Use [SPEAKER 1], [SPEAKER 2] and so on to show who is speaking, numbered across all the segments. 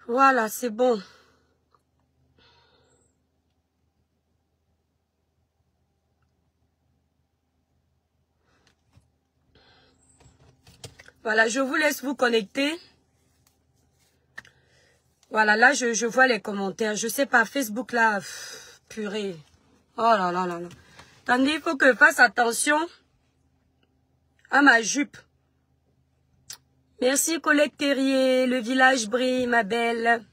[SPEAKER 1] Voilà, c'est bon. Voilà, je vous laisse vous connecter. Voilà, là, je vois les commentaires. Je sais pas, Facebook, là, purée. Oh là là là là. Attendez, il faut que je fasse attention à ma jupe. Merci, Colette Terrier. Le village brille, ma belle.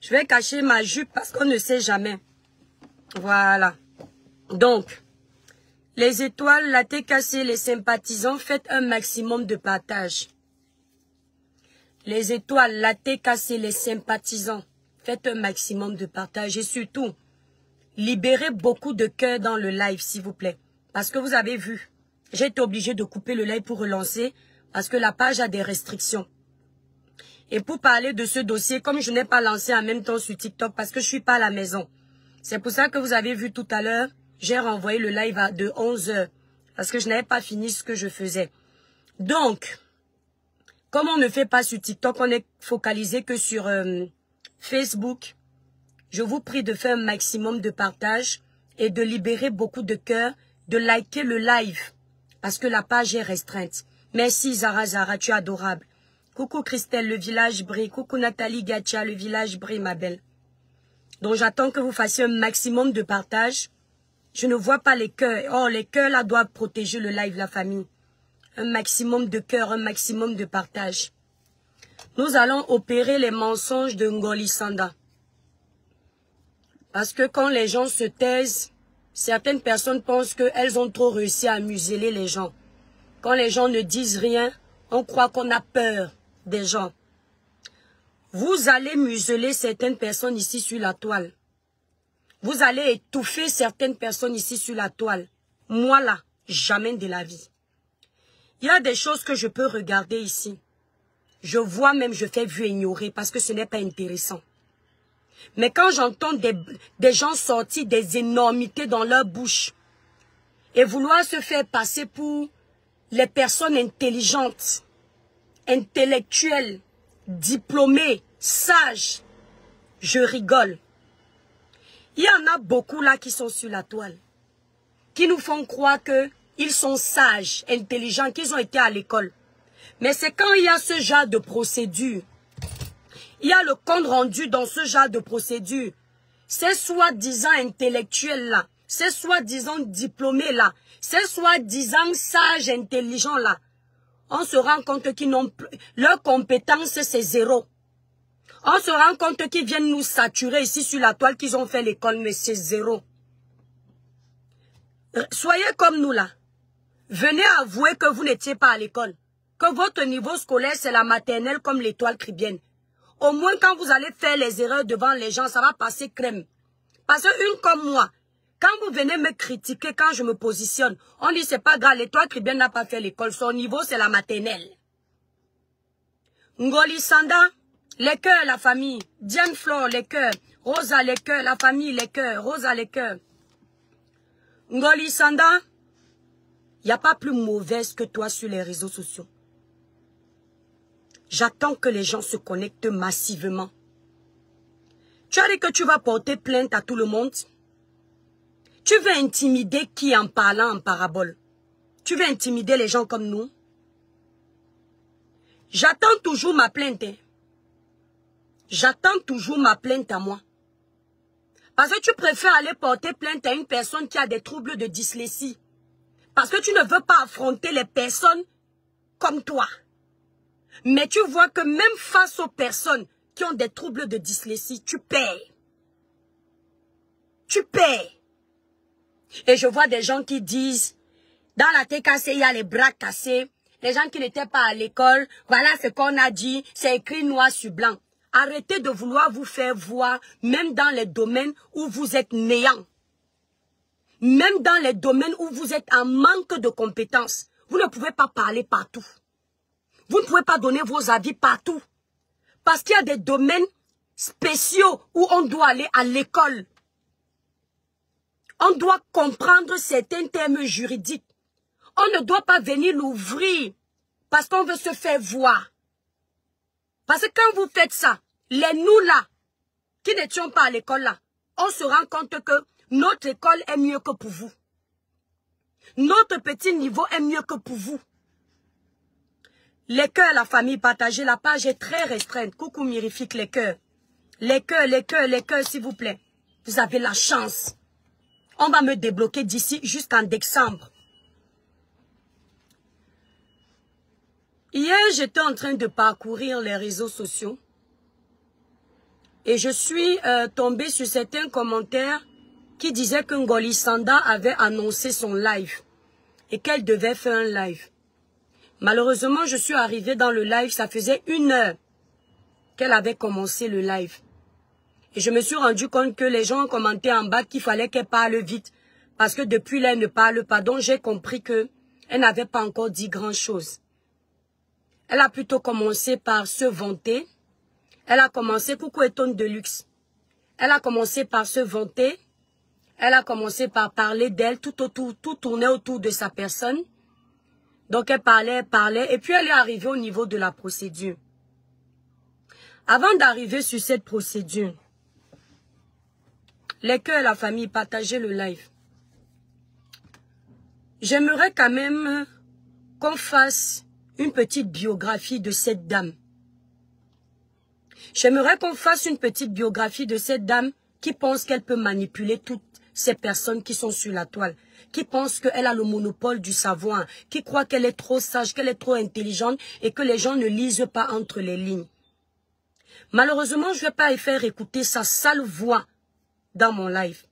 [SPEAKER 1] Je vais cacher ma jupe parce qu'on ne sait jamais. Voilà. Donc, les étoiles, la thé cassée, les sympathisants, faites un maximum de partage. Les étoiles, la thé cassée, les sympathisants, faites un maximum de partage. Et surtout, libérez beaucoup de cœur dans le live, s'il vous plaît. Parce que vous avez vu, j'ai été obligée de couper le live pour relancer parce que la page a des restrictions. Et pour parler de ce dossier, comme je n'ai pas lancé en même temps sur TikTok parce que je ne suis pas à la maison. C'est pour ça que vous avez vu tout à l'heure, j'ai renvoyé le live de 11 h parce que je n'avais pas fini ce que je faisais. Donc, comme on ne fait pas sur TikTok, on est focalisé que sur Facebook. Je vous prie de faire un maximum de partage et de libérer beaucoup de cœur, de liker le live parce que la page est restreinte. Merci Zara, tu es adorable. Coucou Christelle, le village brille. Coucou Nathalie Gacha, le village brille, ma belle. Donc j'attends que vous fassiez un maximum de partage. Je ne vois pas les cœurs. Oh, les cœurs là doivent protéger le live, la famille. Un maximum de cœur, un maximum de partage. Nous allons opérer les mensonges de Ngoli Sanda. Parce que quand les gens se taisent, certaines personnes pensent qu'elles ont trop réussi à museler les gens. Quand les gens ne disent rien, on croit qu'on a peur des gens. Vous allez museler certaines personnes ici sur la toile. Vous allez étouffer certaines personnes ici sur la toile. Moi là, jamais de la vie. Il y a des choses que je peux regarder ici. Je vois même, je fais vue ignorer parce que ce n'est pas intéressant. Mais quand j'entends des gens sortir des énormités dans leur bouche et vouloir se faire passer pour les personnes intelligentes, intellectuelles, diplômées, sages, je rigole. Il y en a beaucoup là qui sont sur la toile, qui nous font croire qu'ils sont sages, intelligents, qu'ils ont été à l'école. Mais c'est quand il y a ce genre de procédure, il y a le compte rendu dans ce genre de procédure, ces soi-disant intellectuels là, ces soi-disant diplômés là, ces soi-disant sages, intelligents là, on se rend compte qu'ils n'ont plus, leur compétence c'est zéro. On se rend compte qu'ils viennent nous saturer ici sur la toile qu'ils ont fait l'école, mais c'est zéro. Soyez comme nous là. Venez avouer que vous n'étiez pas à l'école. Que votre niveau scolaire c'est la maternelle comme l'étoile cribienne. Au moins quand vous allez faire les erreurs devant les gens, ça va passer crème. Parce qu'une comme moi, quand vous venez me critiquer, quand je me positionne, on dit c'est pas grave, l'étoile cribienne n'a pas fait l'école. Son niveau c'est la maternelle. Ngoli Sanda, les cœurs, la famille. Diane Flore, les cœurs. Rosa, les cœurs, la famille, les cœurs. Rosa, les cœurs. Ngoli Sanda, il n'y a pas plus mauvaise que toi sur les réseaux sociaux. J'attends que les gens se connectent massivement. Tu as dit que tu vas porter plainte à tout le monde. Tu veux intimider qui en parlant en parabole? Tu veux intimider les gens comme nous? J'attends toujours ma plainte. Hein. J'attends toujours ma plainte à moi. Parce que tu préfères aller porter plainte à une personne qui a des troubles de dyslexie. Parce que tu ne veux pas affronter les personnes comme toi. Mais tu vois que même face aux personnes qui ont des troubles de dyslexie, tu payes. Tu payes. Et je vois des gens qui disent, dans la tête cassée, il y a les bras cassés. Les gens qui n'étaient pas à l'école, voilà ce qu'on a dit, c'est écrit noir sur blanc. Arrêtez de vouloir vous faire voir, même dans les domaines où vous êtes néant. Même dans les domaines où vous êtes en manque de compétences. Vous ne pouvez pas parler partout. Vous ne pouvez pas donner vos avis partout. Parce qu'il y a des domaines spéciaux où on doit aller à l'école. On doit comprendre certains termes juridiques. On ne doit pas venir l'ouvrir parce qu'on veut se faire voir. Parce que quand vous faites ça, les nous là, qui n'étions pas à l'école là, on se rend compte que notre école est mieux que pour vous. Notre petit niveau est mieux que pour vous. Les cœurs, la famille, partagez la page est très restreinte. Coucou Mirifique, les cœurs. Les cœurs, s'il vous plaît. Vous avez la chance. On va me débloquer d'ici jusqu'en décembre. Hier, j'étais en train de parcourir les réseaux sociaux. Et je suis tombée sur certains commentaires qui disaient que Ngoli Sanda avait annoncé son live. Et qu'elle devait faire un live. Malheureusement, je suis arrivée dans le live, ça faisait 1 heure qu'elle avait commencé le live. Et je me suis rendu compte que les gens commentaient en bas qu'il fallait qu'elle parle vite. Parce que depuis là, elle ne parle pas. Donc j'ai compris qu'elle n'avait pas encore dit grand-chose. Elle a plutôt commencé par se vanter. Elle a commencé, coucou Eton de luxe. Elle a commencé par se vanter. Elle a commencé par parler d'elle, tout tournait autour de sa personne. Donc elle parlait, et puis elle est arrivée au niveau de la procédure. Avant d'arriver sur cette procédure, les cœurs et la famille, partagez le live. J'aimerais quand même qu'on fasse une petite biographie de cette dame. J'aimerais qu'on fasse une petite biographie de cette dame qui pense qu'elle peut manipuler toutes ces personnes qui sont sur la toile, qui pense qu'elle a le monopole du savoir, qui croit qu'elle est trop sage, qu'elle est trop intelligente et que les gens ne lisent pas entre les lignes. Malheureusement, je ne vais pas faire écouter sa sale voix dans mon live.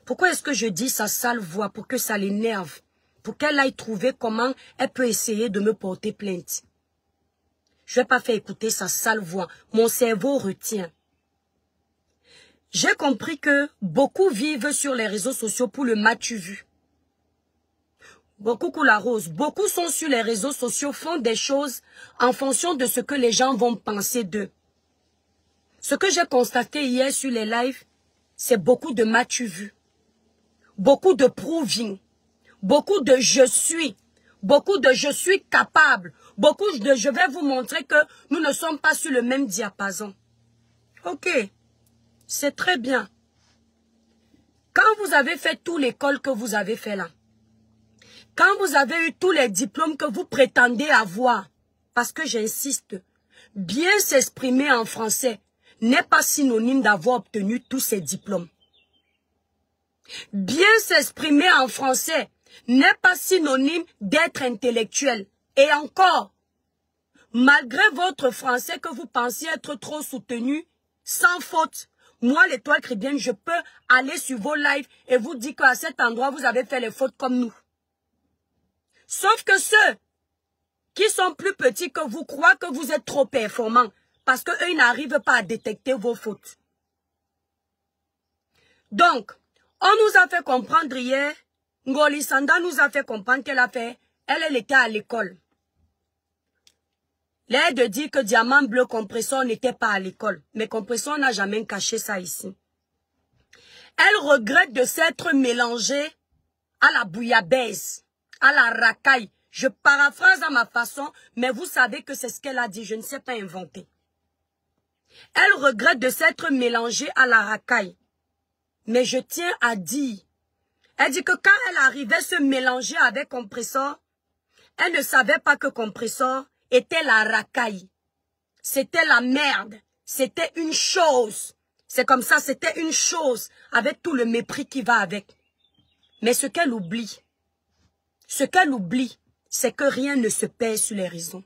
[SPEAKER 1] Pourquoi est-ce que je dis sa sale voix? Pour que ça l'énerve, pour qu'elle aille trouver comment elle peut essayer de me porter plainte. Je ne vais pas faire écouter sa sale voix. Mon cerveau retient. J'ai compris que beaucoup vivent sur les réseaux sociaux pour le m'as-tu vu. Beaucoup la rose. Beaucoup sont sur les réseaux sociaux, font des choses en fonction de ce que les gens vont penser d'eux. Ce que j'ai constaté hier sur les lives, c'est beaucoup de m'as-tu vu. Beaucoup de proving. Beaucoup de je suis. Beaucoup de je suis capable. Beaucoup de je vais vous montrer que nous ne sommes pas sur le même diapason. Ok. C'est très bien. Quand vous avez fait toute l'école que vous avez fait là, quand vous avez eu tous les diplômes que vous prétendez avoir, parce que j'insiste, bien s'exprimer en français n'est pas synonyme d'avoir obtenu tous ces diplômes. Bien s'exprimer en français n'est pas synonyme d'être intellectuel. Et encore, malgré votre français que vous pensiez être trop soutenu, sans faute, moi, l'étoile chrétienne, je peux aller sur vos lives et vous dire qu'à cet endroit, vous avez fait les fautes comme nous. Sauf que ceux qui sont plus petits que vous croient que vous êtes trop performants parce qu'eux, ils n'arrivent pas à détecter vos fautes. Donc, on nous a fait comprendre hier, Ngoli Sanda nous a fait comprendre qu'elle a fait, elle était à l'école. L'air de dire que Diamant Bleu Compresseur n'était pas à l'école. Mais Compresseur n'a jamais caché ça ici. Elle regrette de s'être mélangée à la bouillabaisse, à la racaille. Je paraphrase à ma façon, mais vous savez que c'est ce qu'elle a dit. Je ne sais pas inventer. Elle regrette de s'être mélangée à la racaille. Mais je tiens à dire, elle dit que quand elle arrivait se mélanger avec Compresseur, elle ne savait pas que Compresseur était la racaille. C'était la merde. C'était une chose. C'est comme ça, c'était une chose avec tout le mépris qui va avec. Mais ce qu'elle oublie, c'est que rien ne se perd sur les raisons.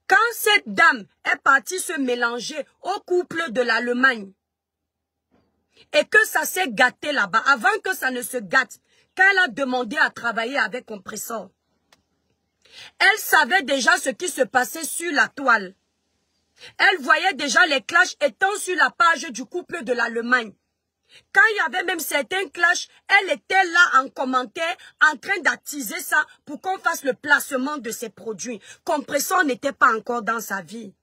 [SPEAKER 1] Quand cette dame est partie se mélanger au couple de l'Allemagne et que ça s'est gâté là-bas, avant que ça ne se gâte, quand elle a demandé à travailler avec Compresseur, elle savait déjà ce qui se passait sur la toile. Elle voyait déjà les clashs étant sur la page du couple de l'Allemagne. Quand il y avait même certains clashs, elle était là en commentaire, en train d'attiser ça pour qu'on fasse le placement de ses produits. Compresseur n'était pas encore dans sa vie.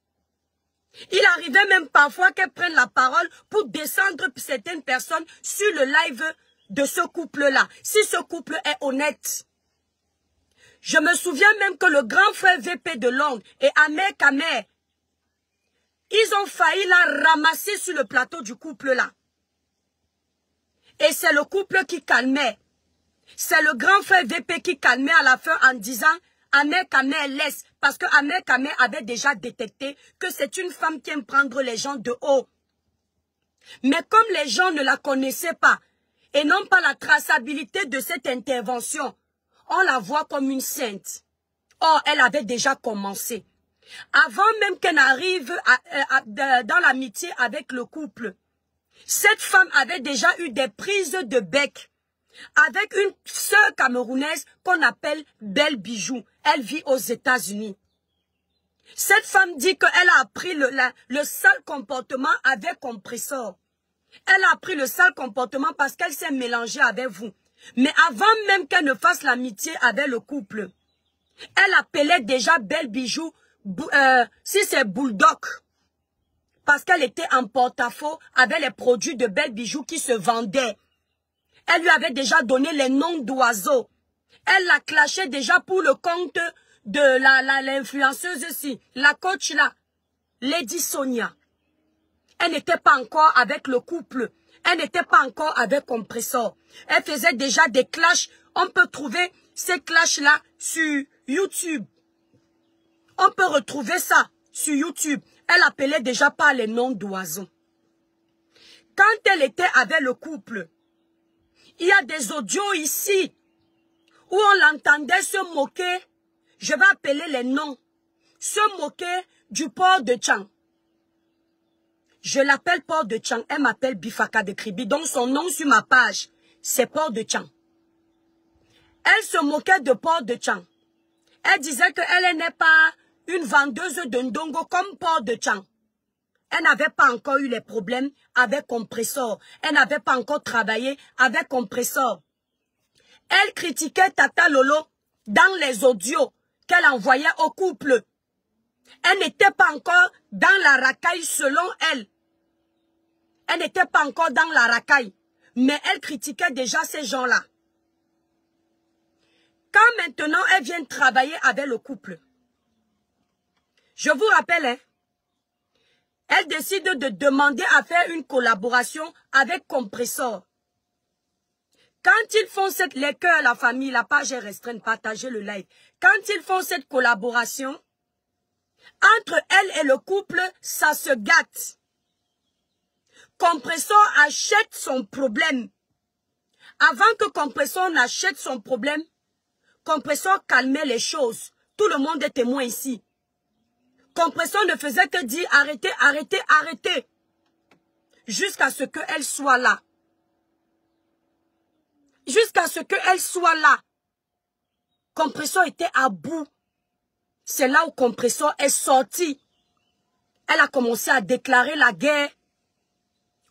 [SPEAKER 1] Il arrivait même parfois qu'elle prenne la parole pour descendre certaines personnes sur le live de ce couple-là. Si ce couple est honnête. Je me souviens même que le grand frère VP de Londres et Ahmed Kamer, Ils ont failli la ramasser sur le plateau du couple là. Et c'est le couple qui calmait. C'est le grand frère VP qui calmait à la fin en disant Ahmed Kameh laisse. Parce que Ahmed Kameh avait déjà détecté que c'est une femme qui aime prendre les gens de haut. Mais comme les gens ne la connaissaient pas et n'ont pas la traçabilité de cette intervention, on la voit comme une sainte. Or, elle avait déjà commencé. Avant même qu'elle n'arrive dans l'amitié avec le couple, cette femme avait déjà eu des prises de bec avec une sœur camerounaise qu'on appelle Belle Bijou. Elle vit aux États-Unis. Cette femme dit qu'elle a appris le sale comportement avec compresseur. Elle a appris le sale comportement parce qu'elle s'est mélangée avec vous. Mais avant même qu'elle ne fasse l'amitié avec le couple, elle appelait déjà Belle Bijou, si c'est Bulldog. Parce qu'elle était en porte-à-faux avec les produits de Belle Bijou qui se vendaient. Elle lui avait déjà donné les noms d'oiseaux. Elle l'a clashé déjà pour le compte de l'influenceuse ici, la coach là, Lady Sonia. Elle n'était pas encore avec le couple. Elle n'était pas encore avec Compressor. Elle faisait déjà des clashs. On peut trouver ces clashs-là sur YouTube. On peut retrouver ça sur YouTube. Elle appelait déjà par les noms d'oiseaux. Quand elle était avec le couple, il y a des audios ici où on l'entendait se moquer. Je vais appeler les noms. Se moquer du port de Tchang. Je l'appelle Port de Tchang. Elle m'appelle Bifaka de Kribi. Donc son nom sur ma page, c'est Port de Tchang. Elle se moquait de Port de Tchang. Elle disait qu'elle n'est pas une vendeuse de ndongo comme Port de Tchang. Elle n'avait pas encore eu les problèmes avec Compressor. Elle n'avait pas encore travaillé avec Compressor. Elle critiquait Tata Lolo dans les audios qu'elle envoyait au couple. Elle n'était pas encore dans la racaille selon elle. Elle n'était pas encore dans la racaille. Mais elle critiquait déjà ces gens-là. Quand maintenant elle vient travailler avec le couple, je vous rappelle, hein, elle décide de demander à faire une collaboration avec Compressor. Quand ils font les cœurs, la famille, la page est restreinte, partagez le live. Quand ils font cette collaboration, entre elle et le couple, ça se gâte. Compressor achète son problème. Avant que Compressor n'achète son problème, Compressor calmait les choses. Tout le monde est témoin ici. Compressor ne faisait que dire arrêtez, arrêtez, arrêtez. Jusqu'à ce qu'elle soit là. Jusqu'à ce qu'elle soit là. Compressor était à bout. C'est là où Compressor est sorti. Elle a commencé à déclarer la guerre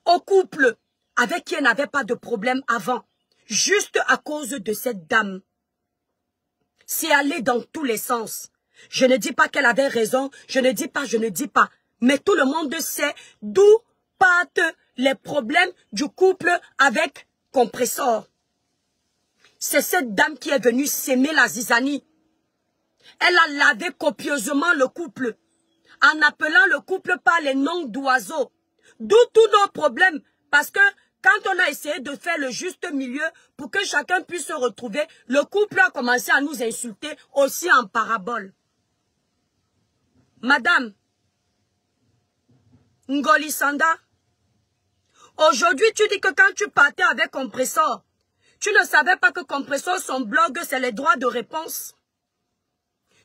[SPEAKER 1] au couple avec qui elle n'avait pas de problème avant. Juste à cause de cette dame. C'est allé dans tous les sens. Je ne dis pas qu'elle avait raison. Je ne dis pas. Mais tout le monde sait d'où partent les problèmes du couple avec Compressor. C'est cette dame qui est venue s'aimer la zizanie. Elle a lavé copieusement le couple, en appelant le couple par les noms d'oiseaux. D'où tous nos problèmes, parce que quand on a essayé de faire le juste milieu pour que chacun puisse se retrouver, le couple a commencé à nous insulter aussi en parabole. Madame Ngoli Sanda, aujourd'hui tu dis que quand tu partais avec Compressor, tu ne savais pas que Compressor, son blog, c'est les droits de réponse.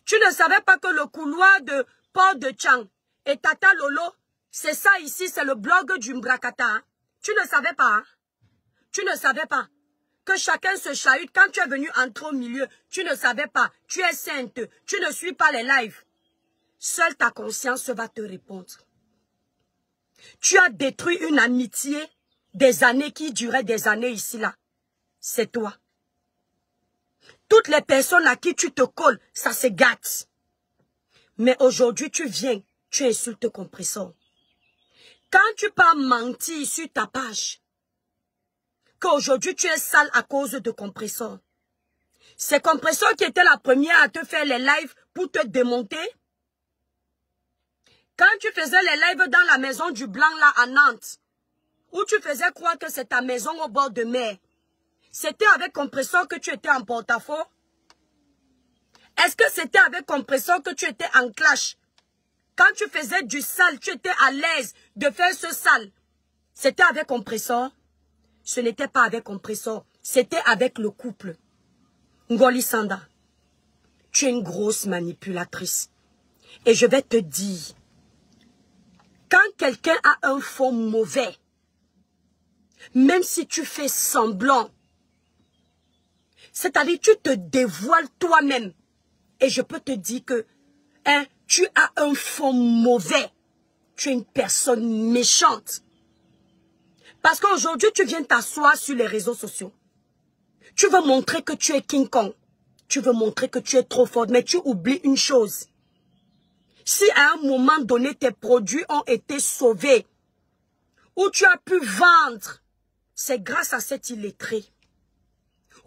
[SPEAKER 1] Tu ne savais pas que le couloir de Port de Tchang et Tata Lolo, c'est ça ici, c'est le blog du Mbrakata. Hein? Tu ne savais pas. Hein? Tu ne savais pas que chacun se chahute. Quand tu es venu entrer au milieu, tu ne savais pas. Tu es sainte. Tu ne suis pas les lives. Seule ta conscience va te répondre. Tu as détruit une amitié des années qui durait des années ici là. C'est toi. Toutes les personnes à qui tu te colles, ça se gâte. Mais aujourd'hui, tu viens, tu insultes Compressor. Quand tu peux mentir sur ta page, qu'aujourd'hui tu es sale à cause de Compressor. C'est Compressor qui était la première à te faire les lives pour te démonter. Quand tu faisais les lives dans la maison du Blanc là à Nantes, où tu faisais croire que c'est ta maison au bord de mer, c'était avec Compressor que tu étais en porte-à-faux? Est-ce que c'était avec Compressor que tu étais en clash? Quand tu faisais du sale, tu étais à l'aise de faire ce sale. C'était avec Compressor? Ce n'était pas avec Compressor, c'était avec le couple. Ngoli Sanda, tu es une grosse manipulatrice. Et je vais te dire, quand quelqu'un a un fond mauvais, même si tu fais semblant, c'est-à-dire tu te dévoiles toi-même. Et je peux te dire que tu as un fond mauvais. Tu es une personne méchante. Parce qu'aujourd'hui, tu viens t'asseoir sur les réseaux sociaux. Tu veux montrer que tu es King Kong. Tu veux montrer que tu es trop fort. Mais tu oublies une chose. Si à un moment donné, tes produits ont été sauvés, ou tu as pu vendre, c'est grâce à cette illettrée.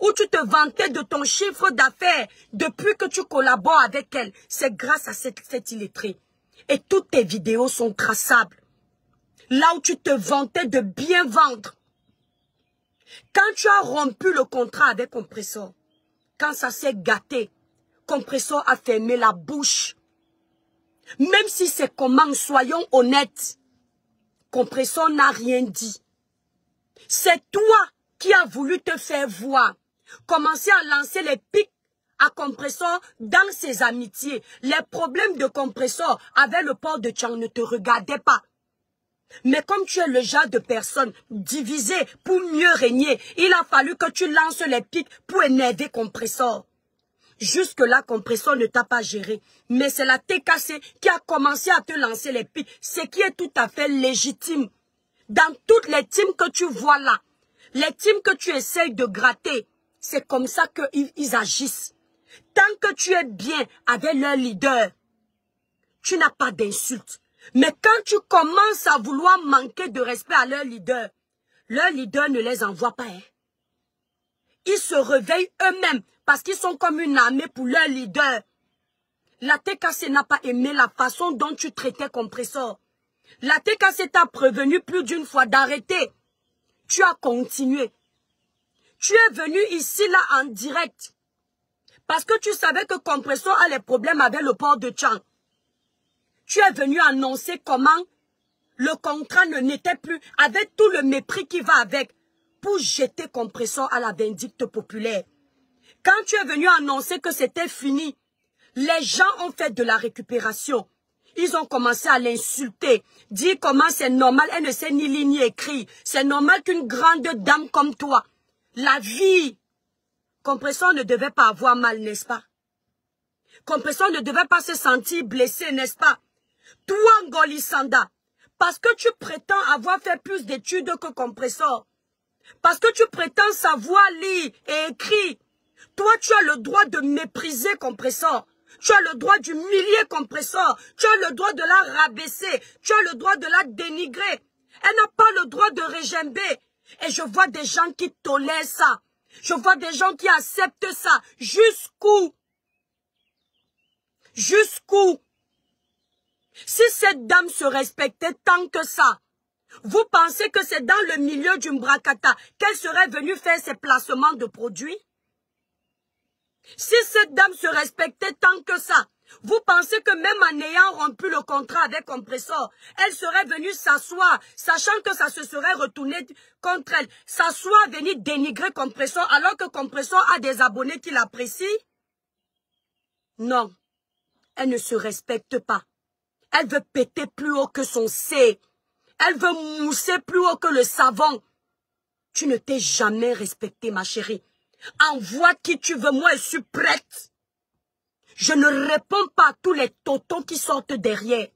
[SPEAKER 1] Où tu te vantais de ton chiffre d'affaires depuis que tu collabores avec elle. C'est grâce à cette illettrée. Et toutes tes vidéos sont traçables. Là où tu te vantais de bien vendre. Quand tu as rompu le contrat avec Compressor, quand ça s'est gâté, Compressor a fermé la bouche. Même si c'est comment, soyons honnêtes, Compressor n'a rien dit. C'est toi qui as voulu te faire voir. Commencer à lancer les pics à Compressor dans ses amitiés. Les problèmes de Compressor avec le port de Tchang ne te regardaient pas. Mais comme tu es le genre de personne divisée pour mieux régner, il a fallu que tu lances les pics pour énerver Compressor. Jusque-là, Compressor ne t'a pas géré. Mais c'est la TKC qui a commencé à te lancer les pics. Ce qui est tout à fait légitime. Dans toutes les teams que tu vois là, les teams que tu essayes de gratter, c'est comme ça qu'ils agissent. Tant que tu es bien avec leur leader, tu n'as pas d'insultes. Mais quand tu commences à vouloir manquer de respect à leur leader ne les envoie pas. Ils se réveillent eux-mêmes parce qu'ils sont comme une armée pour leur leader. La TKC n'a pas aimé la façon dont tu traitais Compressor. La TKC t'a prévenu plus d'une fois d'arrêter. Tu as continué. Tu es venu ici, là, en direct. Parce que tu savais que Compressor a les problèmes avec le port de Tchang. Tu es venu annoncer comment le contrat n'était plus, avec tout le mépris qui va avec, pour jeter Compressor à la vindicte populaire. Quand tu es venu annoncer que c'était fini, les gens ont fait de la récupération. Ils ont commencé à l'insulter, dire comment c'est normal, elle ne sait ni lire ni écrire. C'est normal qu'une grande dame comme toi, la vie, Compressor ne devait pas avoir mal, n'est-ce pas? Compressor ne devait pas se sentir blessé, n'est-ce pas? Toi, Ngoli Sanda, parce que tu prétends avoir fait plus d'études que Compressor, parce que tu prétends savoir lire et écrire, toi, tu as le droit de mépriser Compressor. Tu as le droit d'humilier Compressor. Tu as le droit de la rabaisser. Tu as le droit de la dénigrer. Elle n'a pas le droit de régember. Et je vois des gens qui tolèrent ça. Je vois des gens qui acceptent ça. Jusqu'où? Jusqu'où? Si cette dame se respectait tant que ça, vous pensez que c'est dans le milieu du Mbrakata qu'elle serait venue faire ses placements de produits? Si cette dame se respectait tant que ça, vous pensez que même en ayant rompu le contrat avec Compressor, elle serait venue s'asseoir, sachant que ça se serait retourné contre elle, s'asseoir, venir dénigrer Compressor, alors que Compressor a des abonnés qui l'apprécient? Non, elle ne se respecte pas. Elle veut péter plus haut que son C. Elle veut mousser plus haut que le savon. Tu ne t'es jamais respectée, ma chérie. Envoie qui tu veux, moi je suis prête. Je ne réponds pas à tous les totons qui sortent derrière.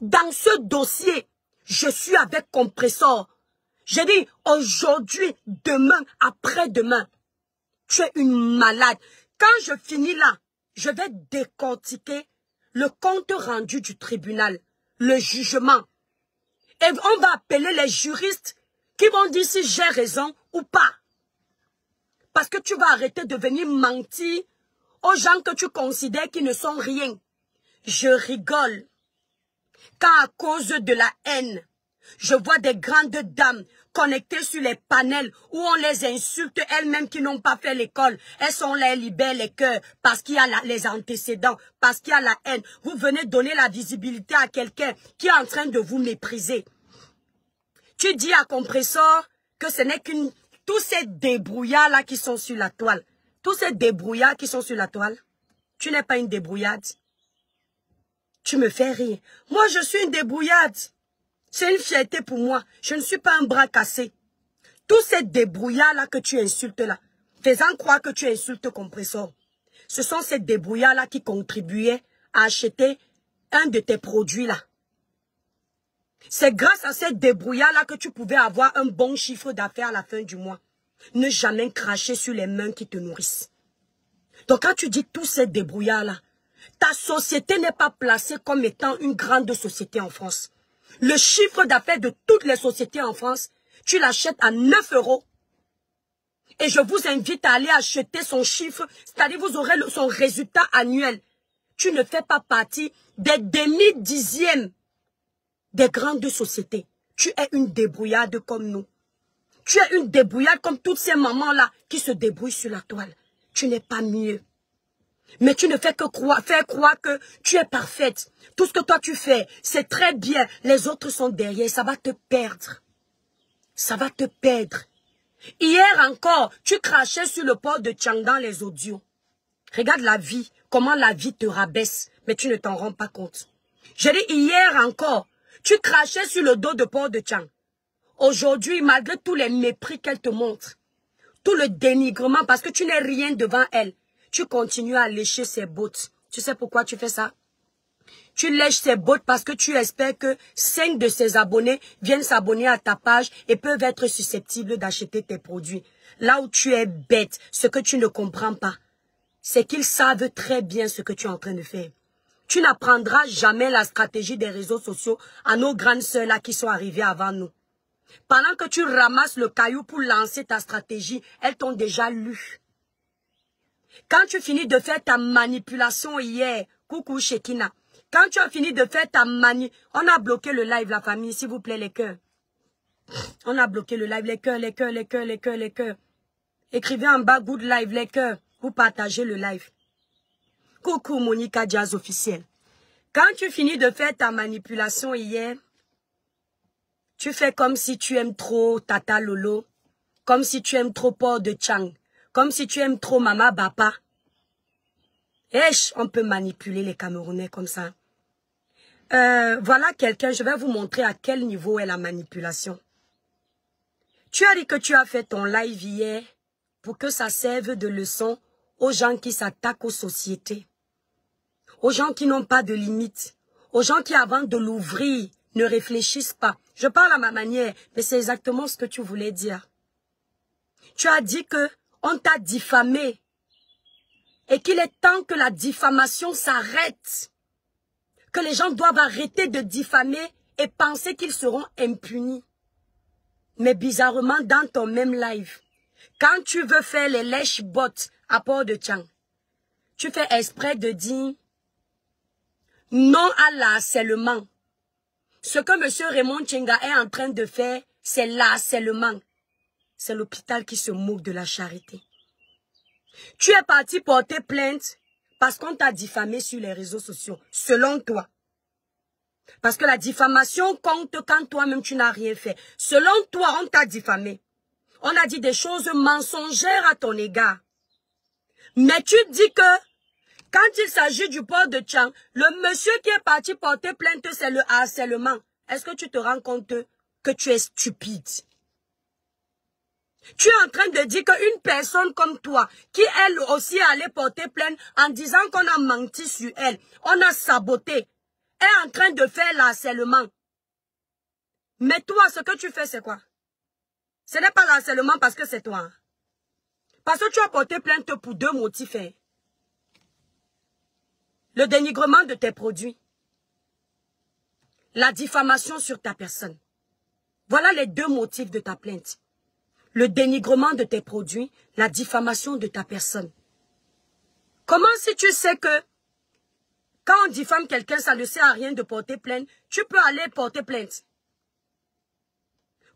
[SPEAKER 1] Dans ce dossier, je suis avec Compressor. J'ai dit aujourd'hui, demain, après-demain. Tu es une malade. Quand je finis là, je vais décortiquer le compte rendu du tribunal, le jugement. Et on va appeler les juristes qui vont dire si j'ai raison ou pas. Parce que tu vas arrêter de venir mentir aux gens que tu considères qui ne sont rien. Je rigole. Quand à cause de la haine, je vois des grandes dames connectées sur les panels où on les insulte elles-mêmes qui n'ont pas fait l'école. Elles sont là, elles libèrent les cœurs parce qu'il y a les antécédents, parce qu'il y a la haine. Vous venez donner la visibilité à quelqu'un qui est en train de vous mépriser. Tu dis à Compressor que ce n'est qu'une... Tous ces débrouillards-là qui sont sur la toile, tous ces débrouillards qui sont sur la toile, tu n'es pas une débrouillarde. Tu me fais rire. Moi, je suis une débrouillarde. C'est une fierté pour moi. Je ne suis pas un bras cassé. Tous ces débrouillards-là que tu insultes là, faisant croire que tu insultes Compressor, ce sont ces débrouillards-là qui contribuaient à acheter un de tes produits-là. C'est grâce à ces débrouillards-là que tu pouvais avoir un bon chiffre d'affaires à la fin du mois. Ne jamais cracher sur les mains qui te nourrissent. Donc quand tu dis tous ces débrouillards-là, ta société n'est pas placée comme étant une grande société en France. Le chiffre d'affaires de toutes les sociétés en France, tu l'achètes à 9 €. Et je vous invite à aller acheter son chiffre, c'est-à-dire vous aurez son résultat annuel. Tu ne fais pas partie des demi-dixièmes des grandes sociétés. Tu es une débrouillarde comme nous. Tu es une débrouillarde comme toutes ces mamans-là qui se débrouillent sur la toile. Tu n'es pas mieux. Mais tu ne fais que faire croire que tu es parfaite. Tout ce que toi tu fais, c'est très bien. Les autres sont derrière. Ça va te perdre. Ça va te perdre. Hier encore, tu crachais sur le port de Tchang dans les audios. Regarde la vie, comment la vie te rabaisse, mais tu ne t'en rends pas compte. J'ai dit hier encore, tu crachais sur le dos de port de Tchang. Aujourd'hui, malgré tous les mépris qu'elle te montre, tout le dénigrement, parce que tu n'es rien devant elle, tu continues à lécher ses bottes. Tu sais pourquoi tu fais ça? Tu lèches ses bottes parce que tu espères que 5 de ses abonnés viennent s'abonner à ta page et peuvent être susceptibles d'acheter tes produits. Là où tu es bête, ce que tu ne comprends pas, c'est qu'ils savent très bien ce que tu es en train de faire. Tu n'apprendras jamais la stratégie des réseaux sociaux à nos grandes sœurs là qui sont arrivées avant nous. Pendant que tu ramasses le caillou pour lancer ta stratégie, elles t'ont déjà lu. Quand tu finis de faire ta manipulation hier, coucou Shekina, quand tu as fini de faire ta on a bloqué le live, la famille, s'il vous plaît, les cœurs. On a bloqué le live, les cœurs, les cœurs, les cœurs, les cœurs, les cœurs. Écrivez en bas, good live, les cœurs. Vous partagez le live. Coucou Monica Jazz officiel. Quand tu finis de faire ta manipulation hier, tu fais comme si tu aimes trop Tata Lolo, comme si tu aimes trop Port de Tchang, comme si tu aimes trop Mama Bapa. On peut manipuler les Camerounais comme ça. Voilà quelqu'un, je vais vous montrer à quel niveau est la manipulation. Tu as dit que tu as fait ton live hier pour que ça serve de leçon aux gens qui s'attaquent aux sociétés, aux gens qui n'ont pas de limites, aux gens qui avant de l'ouvrir ne réfléchissent pas. Je parle à ma manière, mais c'est exactement ce que tu voulais dire. Tu as dit que on t'a diffamé et qu'il est temps que la diffamation s'arrête. Que les gens doivent arrêter de diffamer et penser qu'ils seront impunis. Mais bizarrement, dans ton même live, quand tu veux faire les lèche-bottes à Port de Tchang, tu fais exprès de dire non à l'harcèlement. Ce que M. Raymond Tchenga est en train de faire, c'est l'harcèlement. C'est l'hôpital qui se moque de la charité. Tu es parti porter plainte parce qu'on t'a diffamé sur les réseaux sociaux, selon toi. Parce que la diffamation compte quand toi-même tu n'as rien fait. Selon toi, on t'a diffamé. On a dit des choses mensongères à ton égard. Mais tu dis que quand il s'agit du port de Tchang, le monsieur qui est parti porter plainte, c'est le harcèlement. Est-ce que tu te rends compte que tu es stupide? Tu es en train de dire qu'une personne comme toi, qui elle aussi allait porter plainte en disant qu'on a menti sur elle, on a saboté, est en train de faire l'harcèlement. Mais toi, ce que tu fais, c'est quoi? Ce n'est pas l'harcèlement parce que c'est toi. Hein? Parce que tu as porté plainte pour 2 motifs. Hein? Le dénigrement de tes produits. La diffamation sur ta personne. Voilà les 2 motifs de ta plainte. Le dénigrement de tes produits, la diffamation de ta personne. Comment si tu sais que Quand on diffame quelqu'un, ça ne sert à rien de porter plainte. Tu peux aller porter plainte.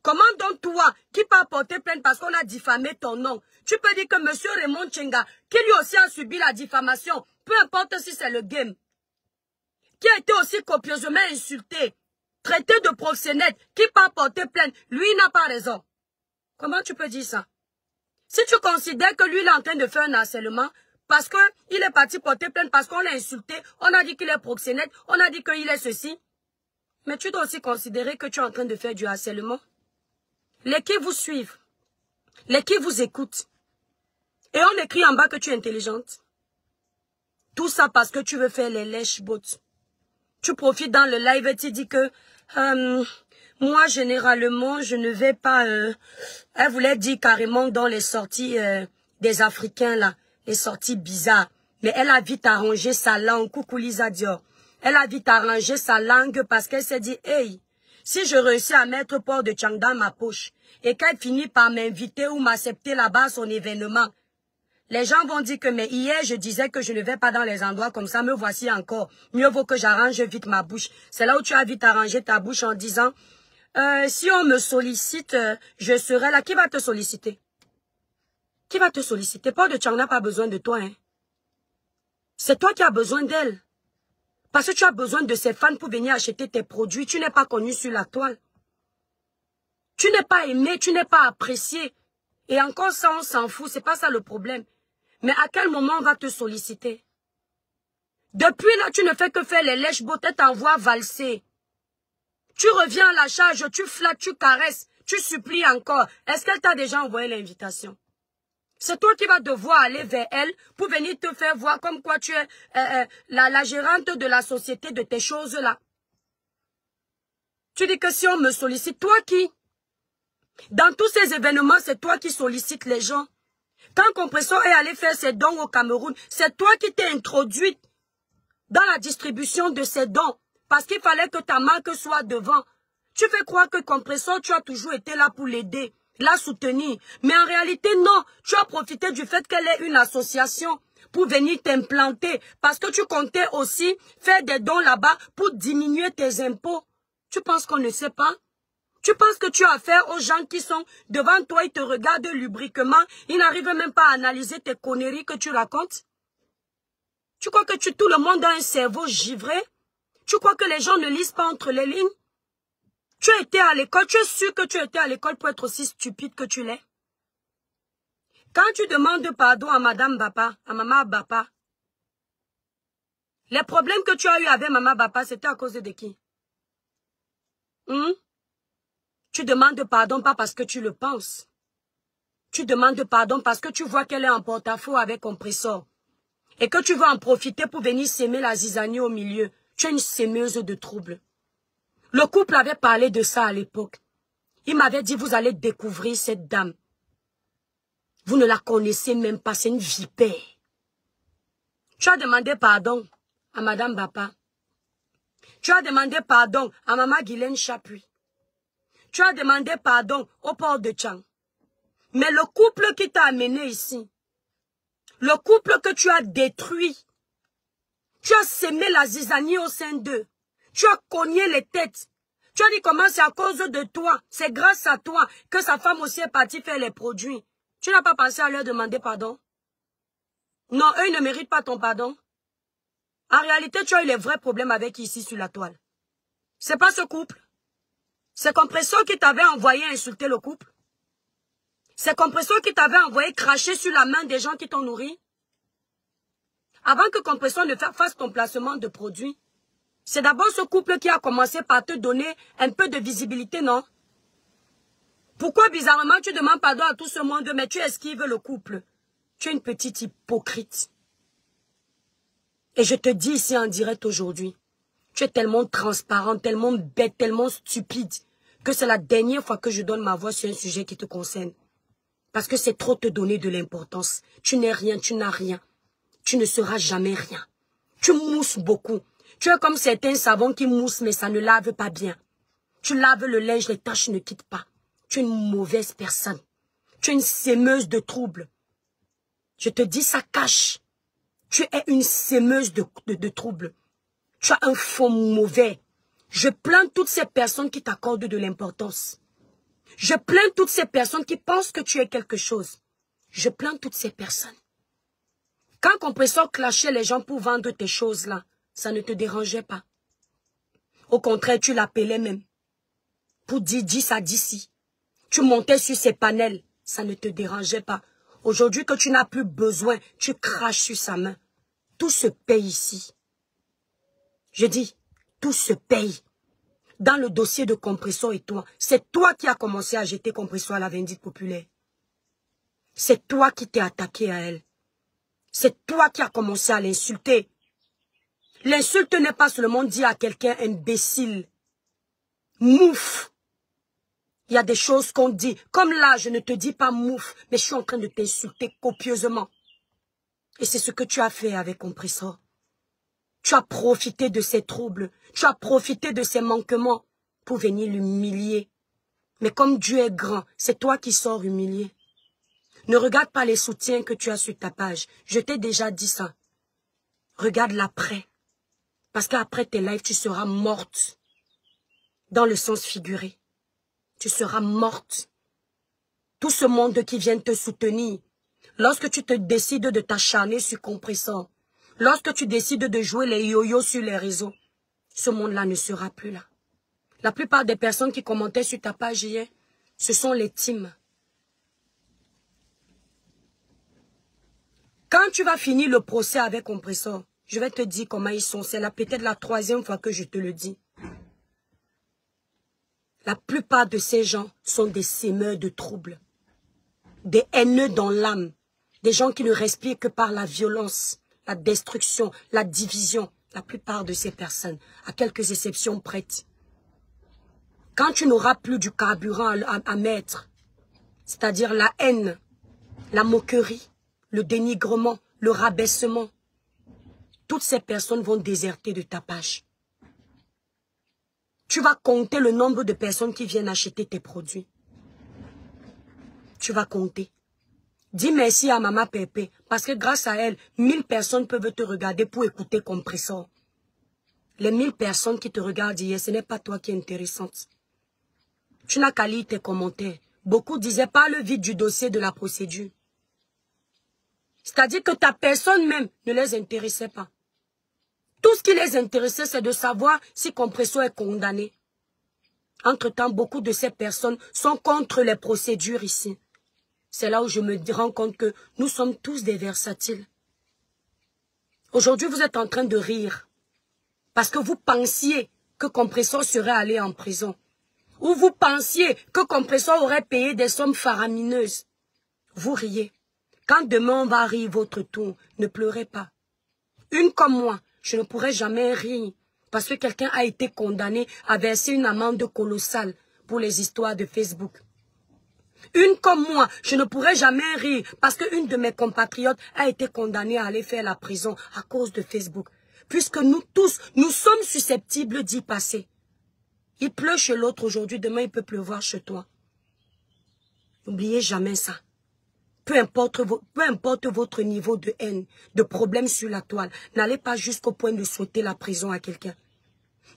[SPEAKER 1] Comment donc toi, qui peut porter plainte parce qu'on a diffamé ton nom, tu peux dire que M. Raymond Tchenga, qui lui aussi a subi la diffamation, peu importe si c'est le game, qui a été aussi copieusement insulté, traité de proxénète, qui peut porter plainte, lui n'a pas raison. Comment tu peux dire ça? Si tu considères que lui il est en train de faire un harcèlement, parce qu'il est parti porter plainte, parce qu'on l'a insulté, on a dit qu'il est proxénète, on a dit qu'il est ceci, mais tu dois aussi considérer que tu es en train de faire du harcèlement. Les qui vous suivent, les qui vous écoutent, et on écrit en bas que tu es intelligente. Tout ça parce que tu veux faire les lèche-bottes. Tu profites dans le live et tu dis que moi, généralement, je ne vais pas... elle voulait dire carrément dans les sorties des Africains, là, les sorties bizarres. Mais elle a vite arrangé sa langue. Coucou Lisa Dior. Elle a vite arrangé sa langue parce qu'elle s'est dit, hey, si je réussis à mettre Port de Tchang dans ma poche et qu'elle finit par m'inviter ou m'accepter là-bas à son événement, les gens vont dire que, mais hier, je disais que je ne vais pas dans les endroits comme ça, me voici encore. Mieux vaut que j'arrange vite ma bouche. C'est là où tu as vite arrangé ta bouche en disant, si on me sollicite, je serai là. Qui va te solliciter? Qui va te solliciter? Port de Tchang n'a pas besoin de toi, hein. C'est toi qui as besoin d'elle. Parce que tu as besoin de ses fans pour venir acheter tes produits. Tu n'es pas connu sur la toile. Tu n'es pas aimé, tu n'es pas apprécié. Et encore ça, on s'en fout, c'est pas ça le problème. Mais à quel moment on va te solliciter? Depuis là, tu ne fais que faire les lèches-bottes, elle t'envoie valser. Tu reviens à la charge, tu flattes, tu caresses, tu supplies encore. Est-ce qu'elle t'a déjà envoyé l'invitation? C'est toi qui vas devoir aller vers elle pour venir te faire voir comme quoi tu es la gérante de la société de tes choses-là. Tu dis que si on me sollicite, toi qui? Dans tous ces événements, c'est toi qui sollicites les gens. Quand Compressor est allé faire ses dons au Cameroun, c'est toi qui t'es introduite dans la distribution de ces dons. Parce qu'il fallait que ta marque soit devant. Tu fais croire que Compressor, tu as toujours été là pour l'aider, la soutenir. Mais en réalité, non. Tu as profité du fait qu'elle est une association pour venir t'implanter. Parce que tu comptais aussi faire des dons là-bas pour diminuer tes impôts. Tu penses qu'on ne sait pas? Tu penses que tu as affaire aux gens qui sont devant toi, ils te regardent lubriquement, ils n'arrivent même pas à analyser tes conneries que tu racontes? Tu crois que tout le monde a un cerveau givré? Tu crois que les gens ne lisent pas entre les lignes? Tu as été à l'école, tu es sûr que tu as été à l'école pour être aussi stupide que tu l'es? Quand tu demandes pardon à Madame Bapa, à Maman Bapa, les problèmes que tu as eu avec Maman Bapa, c'était à cause de qui? Tu demandes pardon pas parce que tu le penses. Tu demandes pardon parce que tu vois qu'elle est en porte-à-faux avec Compressor. Et que tu veux en profiter pour venir s'aimer la zizanie au milieu. Tu es une sèmeuse de troubles. Le couple avait parlé de ça à l'époque. Il m'avait dit, vous allez découvrir cette dame. Vous ne la connaissez même pas, c'est une vipère. Tu as demandé pardon à Madame Bapa. Tu as demandé pardon à Maman Guylaine Chapuis. Tu as demandé pardon au Port de Tchang. Mais le couple qui t'a amené ici, le couple que tu as détruit, tu as sémé la zizanie au sein d'eux. Tu as cogné les têtes. Tu as dit comment c'est à cause de toi, c'est grâce à toi que sa femme aussi est partie faire les produits. Tu n'as pas pensé à leur demander pardon? Non, eux ils ne méritent pas ton pardon. En réalité, tu as eu les vrais problèmes avec ici sur la toile. C'est pas ce couple. C'est Compressor qui t'avait envoyé insulter le couple. C'est Compressor qui t'avait envoyé cracher sur la main des gens qui t'ont nourri. Avant que Compressor ne fasse ton placement de produit, c'est d'abord ce couple qui a commencé par te donner un peu de visibilité, non? Pourquoi bizarrement tu demandes pardon à tout ce monde, mais tu esquives le couple? Tu es une petite hypocrite. Et je te dis ici en direct aujourd'hui, tu es tellement transparente, tellement bête, tellement stupide, que c'est la dernière fois que je donne ma voix sur un sujet qui te concerne. Parce que c'est trop te donner de l'importance. Tu n'es rien, tu n'as rien. Tu ne seras jamais rien. Tu mousses beaucoup. Tu es comme certains savons qui moussent, mais ça ne lave pas bien. Tu laves le linge, les taches ne quittent pas. Tu es une mauvaise personne. Tu es une sèmeuse de troubles. Je te dis, ça cache. Tu es une sèmeuse de troubles. Tu as un fond mauvais. Je plains toutes ces personnes qui t'accordent de l'importance. Je plains toutes ces personnes qui pensent que tu es quelque chose. Je plains toutes ces personnes. Quand Compressor clashait les gens pour vendre tes choses-là, ça ne te dérangeait pas. Au contraire, tu l'appelais même. Pour dire 10 à 10. Tu montais sur ses panels, ça ne te dérangeait pas. Aujourd'hui que tu n'as plus besoin, tu craches sur sa main. Tout se paye ici. Je dis, tout se paye. Dans le dossier de Compressor et toi, c'est toi qui as commencé à jeter Compressor à la vindicte populaire. C'est toi qui t'es attaqué à elle. C'est toi qui as commencé à l'insulter. L'insulte n'est pas seulement dire à quelqu'un imbécile. Mouf. Il y a des choses qu'on dit. Comme là, je ne te dis pas mouf, mais je suis en train de t'insulter copieusement. Et c'est ce que tu as fait avec Compressor. Tu as profité de ses troubles. Tu as profité de ses manquements pour venir l'humilier. Mais comme Dieu est grand, c'est toi qui sors humilié. Ne regarde pas les soutiens que tu as sur ta page. Je t'ai déjà dit ça. Regarde l'après. Parce qu'après tes lives, tu seras morte. Dans le sens figuré. Tu seras morte. Tout ce monde qui vient te soutenir, lorsque tu te décides de t'acharner sur Compressor, lorsque tu décides de jouer les yo-yo sur les réseaux, ce monde-là ne sera plus là. La plupart des personnes qui commentaient sur ta page hier, ce sont les teams. Quand tu vas finir le procès avec Compressor, je vais te dire comment ils sont. C'est peut-être la 3e fois que je te le dis. La plupart de ces gens sont des sémeurs de troubles, des haineux dans l'âme, des gens qui ne respirent que par la violence, la destruction, la division. La plupart de ces personnes, à quelques exceptions prêtes. Quand tu n'auras plus du carburant à mettre, c'est-à-dire la haine, la moquerie, le dénigrement, le rabaissement, toutes ces personnes vont déserter de ta page. Tu vas compter le nombre de personnes qui viennent acheter tes produits. Tu vas compter. Dis merci à Maman Pépé, parce que grâce à elle, 1000 personnes peuvent te regarder pour écouter Compressor. Les 1000 personnes qui te regardent hier, ce n'est pas toi qui es intéressante. Tu n'as qu'à lire tes commentaires. Beaucoup disaient pas le vide du dossier de la procédure. C'est-à-dire que ta personne même ne les intéressait pas. Tout ce qui les intéressait, c'est de savoir si Compressor est condamné. Entre-temps, beaucoup de ces personnes sont contre les procédures ici. C'est là où je me rends compte que nous sommes tous des versatiles. Aujourd'hui, vous êtes en train de rire. Parce que vous pensiez que Compressor serait allé en prison. Ou vous pensiez que Compressor aurait payé des sommes faramineuses. Vous riez. Quand demain va arriver votre tour, ne pleurez pas. Une comme moi, je ne pourrai jamais rire. Parce que quelqu'un a été condamné à verser une amende colossale pour les histoires de Facebook. Une comme moi, je ne pourrai jamais rire parce qu'une de mes compatriotes a été condamnée à aller faire la prison à cause de Facebook. Puisque nous tous, nous sommes susceptibles d'y passer. Il pleut chez l'autre aujourd'hui, demain il peut pleuvoir chez toi. N'oubliez jamais ça. Peu importe votre niveau de haine, de problème sur la toile, n'allez pas jusqu'au point de souhaiter la prison à quelqu'un.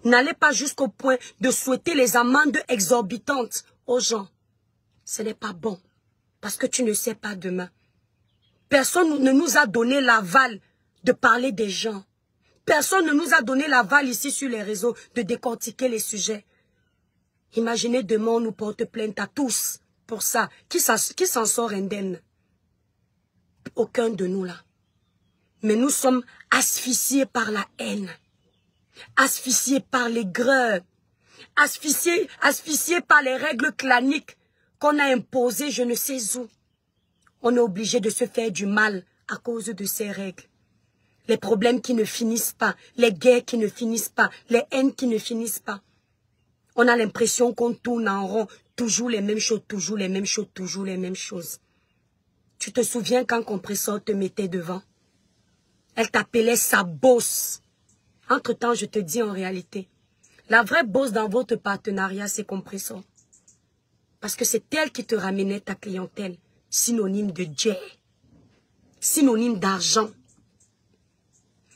[SPEAKER 1] N'allez pas jusqu'au point de souhaiter les amendes exorbitantes aux gens. Ce n'est pas bon, parce que tu ne sais pas demain. Personne ne nous a donné l'aval de parler des gens. Personne ne nous a donné l'aval ici sur les réseaux de décortiquer les sujets. Imaginez demain on nous porte plainte à tous pour ça. Qui s'en sort indemne? Aucun de nous là. Mais nous sommes asphyxiés par la haine. Asphyxiés par l'aigreur. Asphyxiés par les règles claniques qu'on a imposées je ne sais où. On est obligé de se faire du mal à cause de ces règles. Les problèmes qui ne finissent pas, les guerres qui ne finissent pas, les haines qui ne finissent pas. On a l'impression qu'on tourne en rond, toujours les mêmes choses, toujours les mêmes choses, toujours les mêmes choses. Tu te souviens quand Compressor te mettait devant? Elle t'appelait sa bosse. Entre-temps, je te dis en réalité, la vraie bosse dans votre partenariat, c'est Compressor. Parce que c'est elle qui te ramenait ta clientèle, synonyme de jet, synonyme d'argent.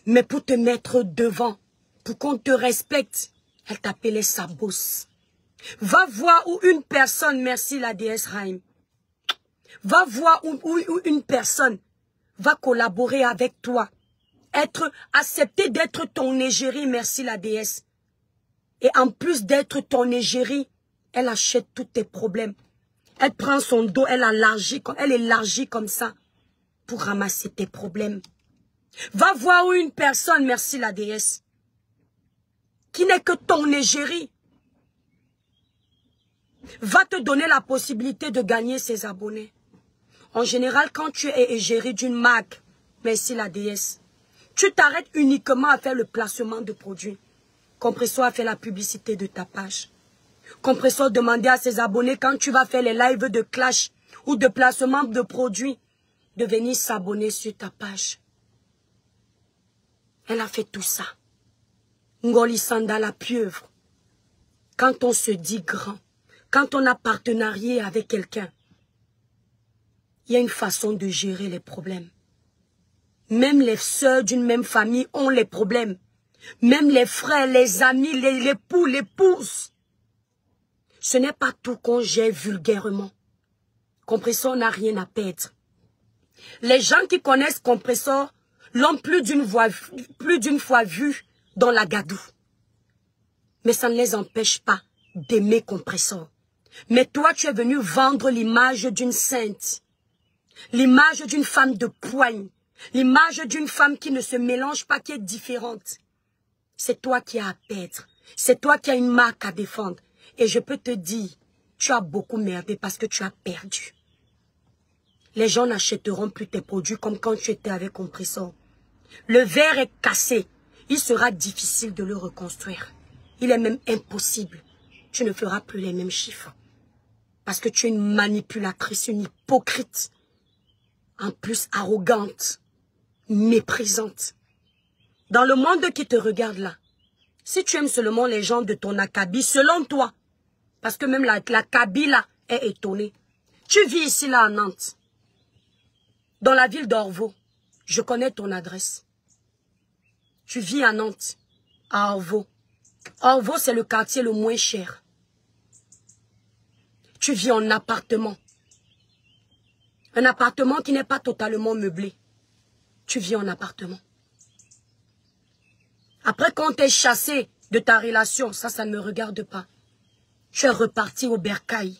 [SPEAKER 1] Mais pour te mettre devant, pour qu'on te respecte, elle t'appelait sa bosse. Va voir où une personne, merci la déesse Raïm, va voir où une personne va collaborer avec toi, accepter d'être ton égérie, merci la déesse. Et en plus d'être ton égérie, elle achète tous tes problèmes. Elle prend son dos, elle élargit comme ça pour ramasser tes problèmes. Va voir où une personne, merci la déesse, qui n'est que ton égérie, va te donner la possibilité de gagner ses abonnés. En général, quand tu es égérie d'une marque, merci la déesse, tu t'arrêtes uniquement à faire le placement de produits. Compressor a fait la publicité de ta page. Compressor demandait à ses abonnés, quand tu vas faire les lives de clash ou de placement de produits, de venir s'abonner sur ta page. Elle a fait tout ça. Ngoli Sanda la pieuvre. Quand on se dit grand, quand on a partenarié avec quelqu'un, il y a une façon de gérer les problèmes. Même les sœurs d'une même famille ont les problèmes. Même les frères, les amis, l'époux, l'épouse. Ce n'est pas tout qu'on gère vulgairement. Compressor n'a rien à perdre. Les gens qui connaissent Compressor l'ont plus d'une fois vu dans la gadoue. Mais ça ne les empêche pas d'aimer Compressor. Mais toi, tu es venu vendre l'image d'une sainte. L'image d'une femme de poigne. L'image d'une femme qui ne se mélange pas, qui est différente. C'est toi qui as à perdre. C'est toi qui as une marque à défendre. Et je peux te dire, tu as beaucoup merdé parce que tu as perdu. Les gens n'achèteront plus tes produits comme quand tu étais avec Compressor. Le verre est cassé. Il sera difficile de le reconstruire. Il est même impossible. Tu ne feras plus les mêmes chiffres. Parce que tu es une manipulatrice, une hypocrite. En plus arrogante, méprisante. Dans le monde qui te regarde là, si tu aimes seulement les gens de ton acabit, selon toi, parce que même l'acabit là est étonné. Tu vis ici là à Nantes, dans la ville d'Orvaux. Je connais ton adresse. Tu vis à Nantes, à Orvaux. Orvaux, c'est le quartier le moins cher. Tu vis en appartement. Un appartement qui n'est pas totalement meublé. Tu vis en appartement. Après, quand tu es chassé de ta relation, ça ne me regarde pas. Tu es reparti au bercail.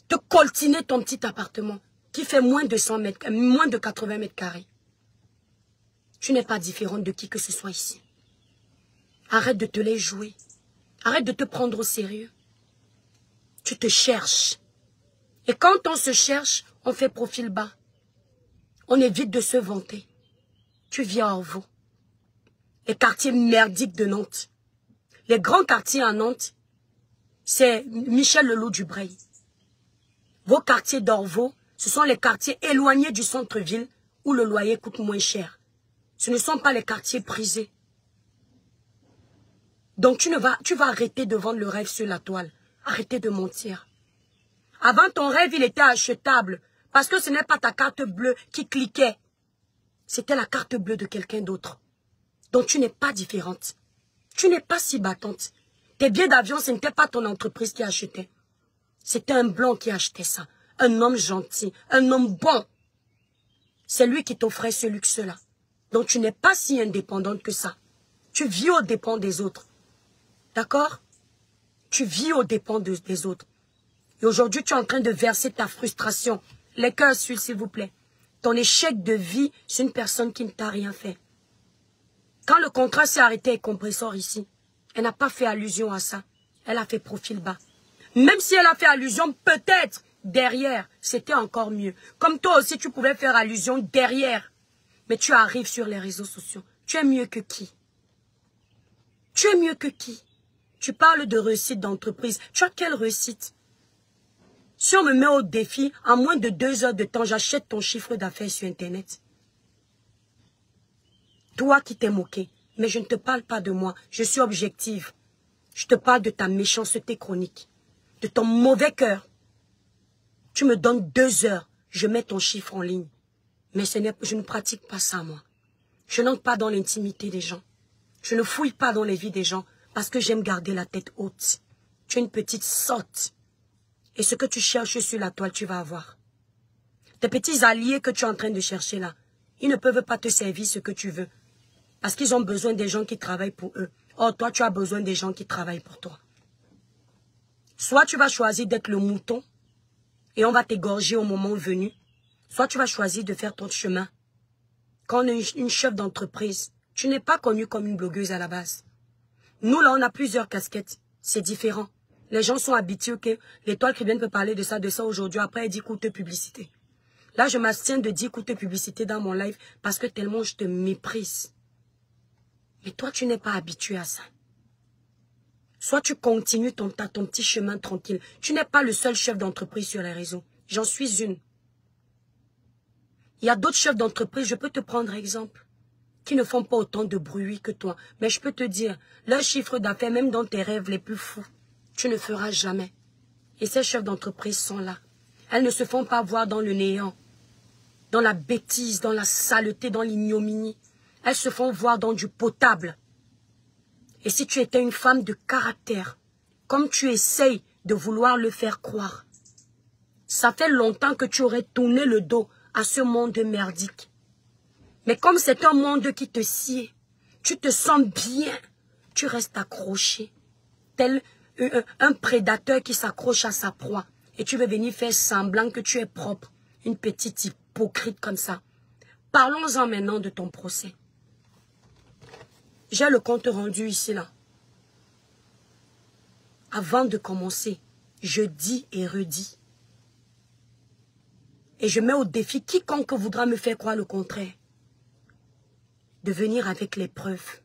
[SPEAKER 1] Te coltiner ton petit appartement qui fait moins de 100 mètres, moins de 80 mètres carrés. Tu n'es pas différente de qui que ce soit ici. Arrête de te les jouer. Arrête de te prendre au sérieux. Tu te cherches. Et quand on se cherche, on fait profil bas. On évite de se vanter. Tu vis à Orvaux. Les quartiers merdiques de Nantes. Les grands quartiers à Nantes, c'est Michel Leloup du Breil. Vos quartiers d'Orvaux, ce sont les quartiers éloignés du centre-ville où le loyer coûte moins cher. Ce ne sont pas les quartiers prisés. Donc tu vas arrêter de vendre le rêve sur la toile. Arrêtez de mentir. Avant, ton rêve, il était achetable. Parce que ce n'est pas ta carte bleue qui cliquait. C'était la carte bleue de quelqu'un d'autre. Donc tu n'es pas différente. Tu n'es pas si battante. Tes billets d'avion, ce n'était pas ton entreprise qui achetait. C'était un blanc qui achetait ça. Un homme gentil, un homme bon. C'est lui qui t'offrait ce luxe-là. Donc tu n'es pas si indépendante que ça. Tu vis aux dépens des autres. D'accord? Tu vis aux dépens des autres. Et aujourd'hui, tu es en train de verser ta frustration. Les cœurs suivent, s'il vous plaît. Ton échec de vie, c'est une personne qui ne t'a rien fait. Quand le contrat s'est arrêté avec Compressor ici, elle n'a pas fait allusion à ça. Elle a fait profil bas. Même si elle a fait allusion, peut-être, derrière, c'était encore mieux. Comme toi aussi, tu pouvais faire allusion derrière. Mais tu arrives sur les réseaux sociaux. Tu es mieux que qui? Tu es mieux que qui? Tu parles de réussite d'entreprise. Tu as quelle réussite? Si on me met au défi, en moins de 2 heures de temps, j'achète ton chiffre d'affaires sur Internet. Toi qui t'es moqué. Mais je ne te parle pas de moi. Je suis objective. Je te parle de ta méchanceté chronique. De ton mauvais cœur. Tu me donnes 2 heures. Je mets ton chiffre en ligne. Mais je ne pratique pas ça, moi. Je n'entre pas dans l'intimité des gens. Je ne fouille pas dans les vies des gens parce que j'aime garder la tête haute. Tu es une petite sotte. Et ce que tu cherches sur la toile, tu vas avoir. Tes petits alliés que tu es en train de chercher là, ils ne peuvent pas te servir ce que tu veux. Parce qu'ils ont besoin des gens qui travaillent pour eux. Or, toi, tu as besoin des gens qui travaillent pour toi. Soit tu vas choisir d'être le mouton et on va t'égorger au moment venu. Soit tu vas choisir de faire ton chemin. Quand on est une chef d'entreprise, tu n'es pas connue comme une blogueuse à la base. Nous, là, on a plusieurs casquettes. C'est différent. Les gens sont habitués que l'étoile chrétienne peut parler de ça aujourd'hui. Après, elle dit coûte publicité. Là, je m'abstiens de dire coûte publicité dans mon live parce que tellement je te méprise. Mais toi, tu n'es pas habitué à ça. Soit tu continues ton petit chemin tranquille. Tu n'es pas le seul chef d'entreprise sur les réseaux. J'en suis une. Il y a d'autres chefs d'entreprise, je peux te prendre exemple, qui ne font pas autant de bruit que toi. Mais je peux te dire, leur chiffre d'affaires, même dans tes rêves les plus fous, tu ne feras jamais. Et ces chefs d'entreprise sont là. Elles ne se font pas voir dans le néant, dans la bêtise, dans la saleté, dans l'ignominie. Elles se font voir dans du potable. Et si tu étais une femme de caractère, comme tu essayes de vouloir le faire croire, ça fait longtemps que tu aurais tourné le dos à ce monde merdique. Mais comme c'est un monde qui te sied, tu te sens bien, tu restes accroché, tel un prédateur qui s'accroche à sa proie. Et tu veux venir faire semblant que tu es propre, une petite hypocrite comme ça. Parlons-en maintenant de ton procès. J'ai le compte rendu ici, là. Avant de commencer, je dis et redis. Et je mets au défi quiconque voudra me faire croire le contraire, de venir avec les preuves.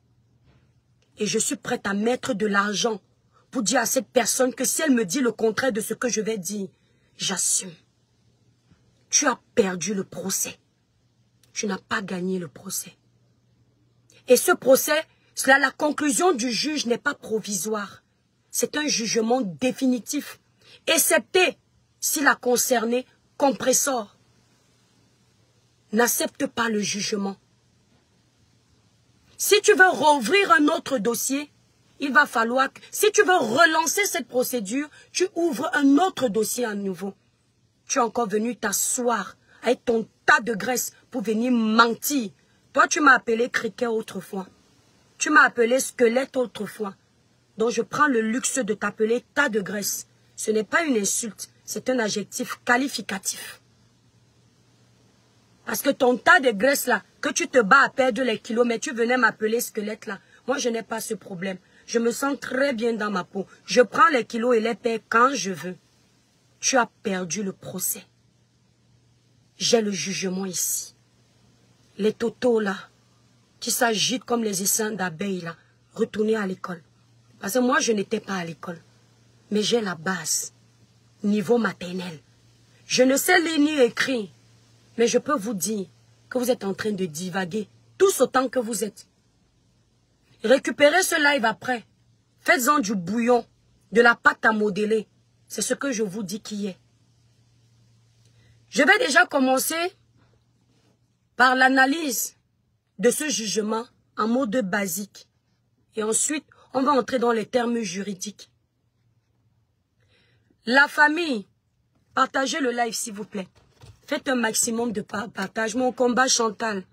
[SPEAKER 1] Et je suis prête à mettre de l'argent pour dire à cette personne que si elle me dit le contraire de ce que je vais dire, j'assume. Tu as perdu le procès. Tu n'as pas gagné le procès. Et ce procès, la conclusion du juge n'est pas provisoire. C'est un jugement définitif. Excepté si la concernée, compresseur, n'accepte pas le jugement. Si tu veux rouvrir un autre dossier, il va falloir que, si tu veux relancer cette procédure, tu ouvres un autre dossier à nouveau. Tu es encore venu t'asseoir avec ton tas de graisse pour venir mentir. Toi, tu m'as appelé criquet autrefois. Tu m'as appelé squelette autrefois. Donc, je prends le luxe de t'appeler tas de graisse. Ce n'est pas une insulte, c'est un adjectif qualificatif. Parce que ton tas de graisse là, que tu te bats à perdre les kilos, mais tu venais m'appeler squelette là. Moi, je n'ai pas ce problème. Je me sens très bien dans ma peau. Je prends les kilos et les perds quand je veux. Tu as perdu le procès. J'ai le jugement ici. Les totos là, qui s'agitent comme les essaims d'abeilles là, retournez à l'école. Parce que moi, je n'étais pas à l'école. Mais j'ai la base, niveau maternel. Je ne sais lire ni écrire. Mais je peux vous dire que vous êtes en train de divaguer, tous autant que vous êtes. Récupérez ce live après. Faites-en du bouillon, de la pâte à modeler. C'est ce que je vous dis qui est. Je vais déjà commencer par l'analyse de ce jugement en mode basique. Et ensuite, on va entrer dans les termes juridiques. La famille, partagez le live s'il vous plaît. Faites un maximum de partage. Mon combat Chantal.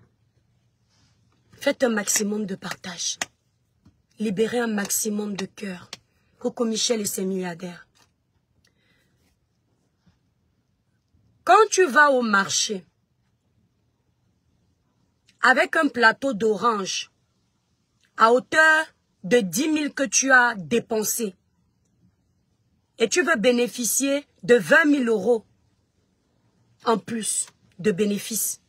[SPEAKER 1] Faites un maximum de partage. Libérez un maximum de cœur. Coco Michel et ses milliardaires. Quand tu vas au marché, avec un plateau d'orange, à hauteur de 10 000 que tu as dépensé, et tu veux bénéficier de 20 000 euros en plus de bénéfices.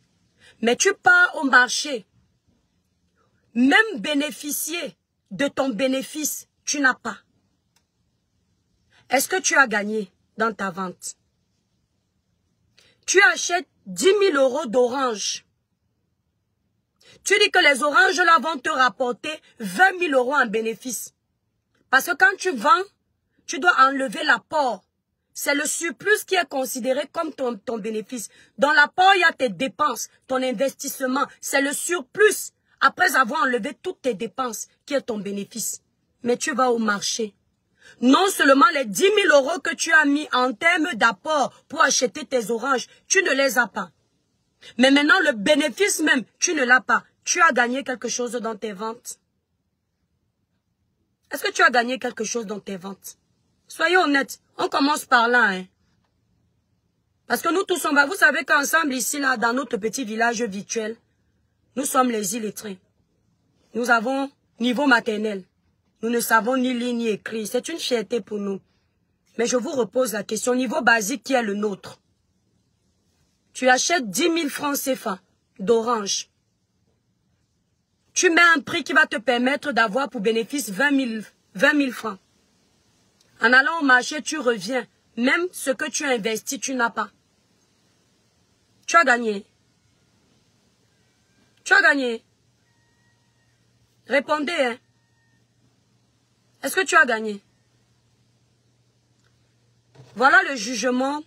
[SPEAKER 1] Mais tu pars au marché, même bénéficier de ton bénéfice, tu n'as pas. Est-ce que tu as gagné dans ta vente? Tu achètes 10 000 euros d'oranges. Tu dis que les oranges là vont te rapporter 20 000 euros en bénéfice. Parce que quand tu vends, tu dois enlever l'apport. C'est le surplus qui est considéré comme ton bénéfice. Dans l'apport, il y a tes dépenses, ton investissement. C'est le surplus après avoir enlevé toutes tes dépenses, qui est ton bénéfice. Mais tu vas au marché. Non seulement les 10 000 € que tu as mis en termes d'apport pour acheter tes oranges, tu ne les as pas. Mais maintenant, le bénéfice même, tu ne l'as pas. Tu as gagné quelque chose dans tes ventes. Est-ce que tu as gagné quelque chose dans tes ventes? Soyez honnêtes. On commence par là, hein. Parce que nous tous, on va, vous savez qu'ensemble ici, là, dans notre petit village virtuel, nous sommes les illettrés. Nous avons niveau maternel. Nous ne savons ni lire ni écrire. C'est une fierté pour nous. Mais je vous repose la question, niveau basique qui est le nôtre. Tu achètes 10 000 francs CFA d'orange. Tu mets un prix qui va te permettre d'avoir pour bénéfice 20 000 francs. En allant au marché, tu reviens. Même ce que tu as investi, tu n'as pas. Tu as gagné. Tu as gagné. Répondez, hein. Est-ce que tu as gagné? Voilà le jugement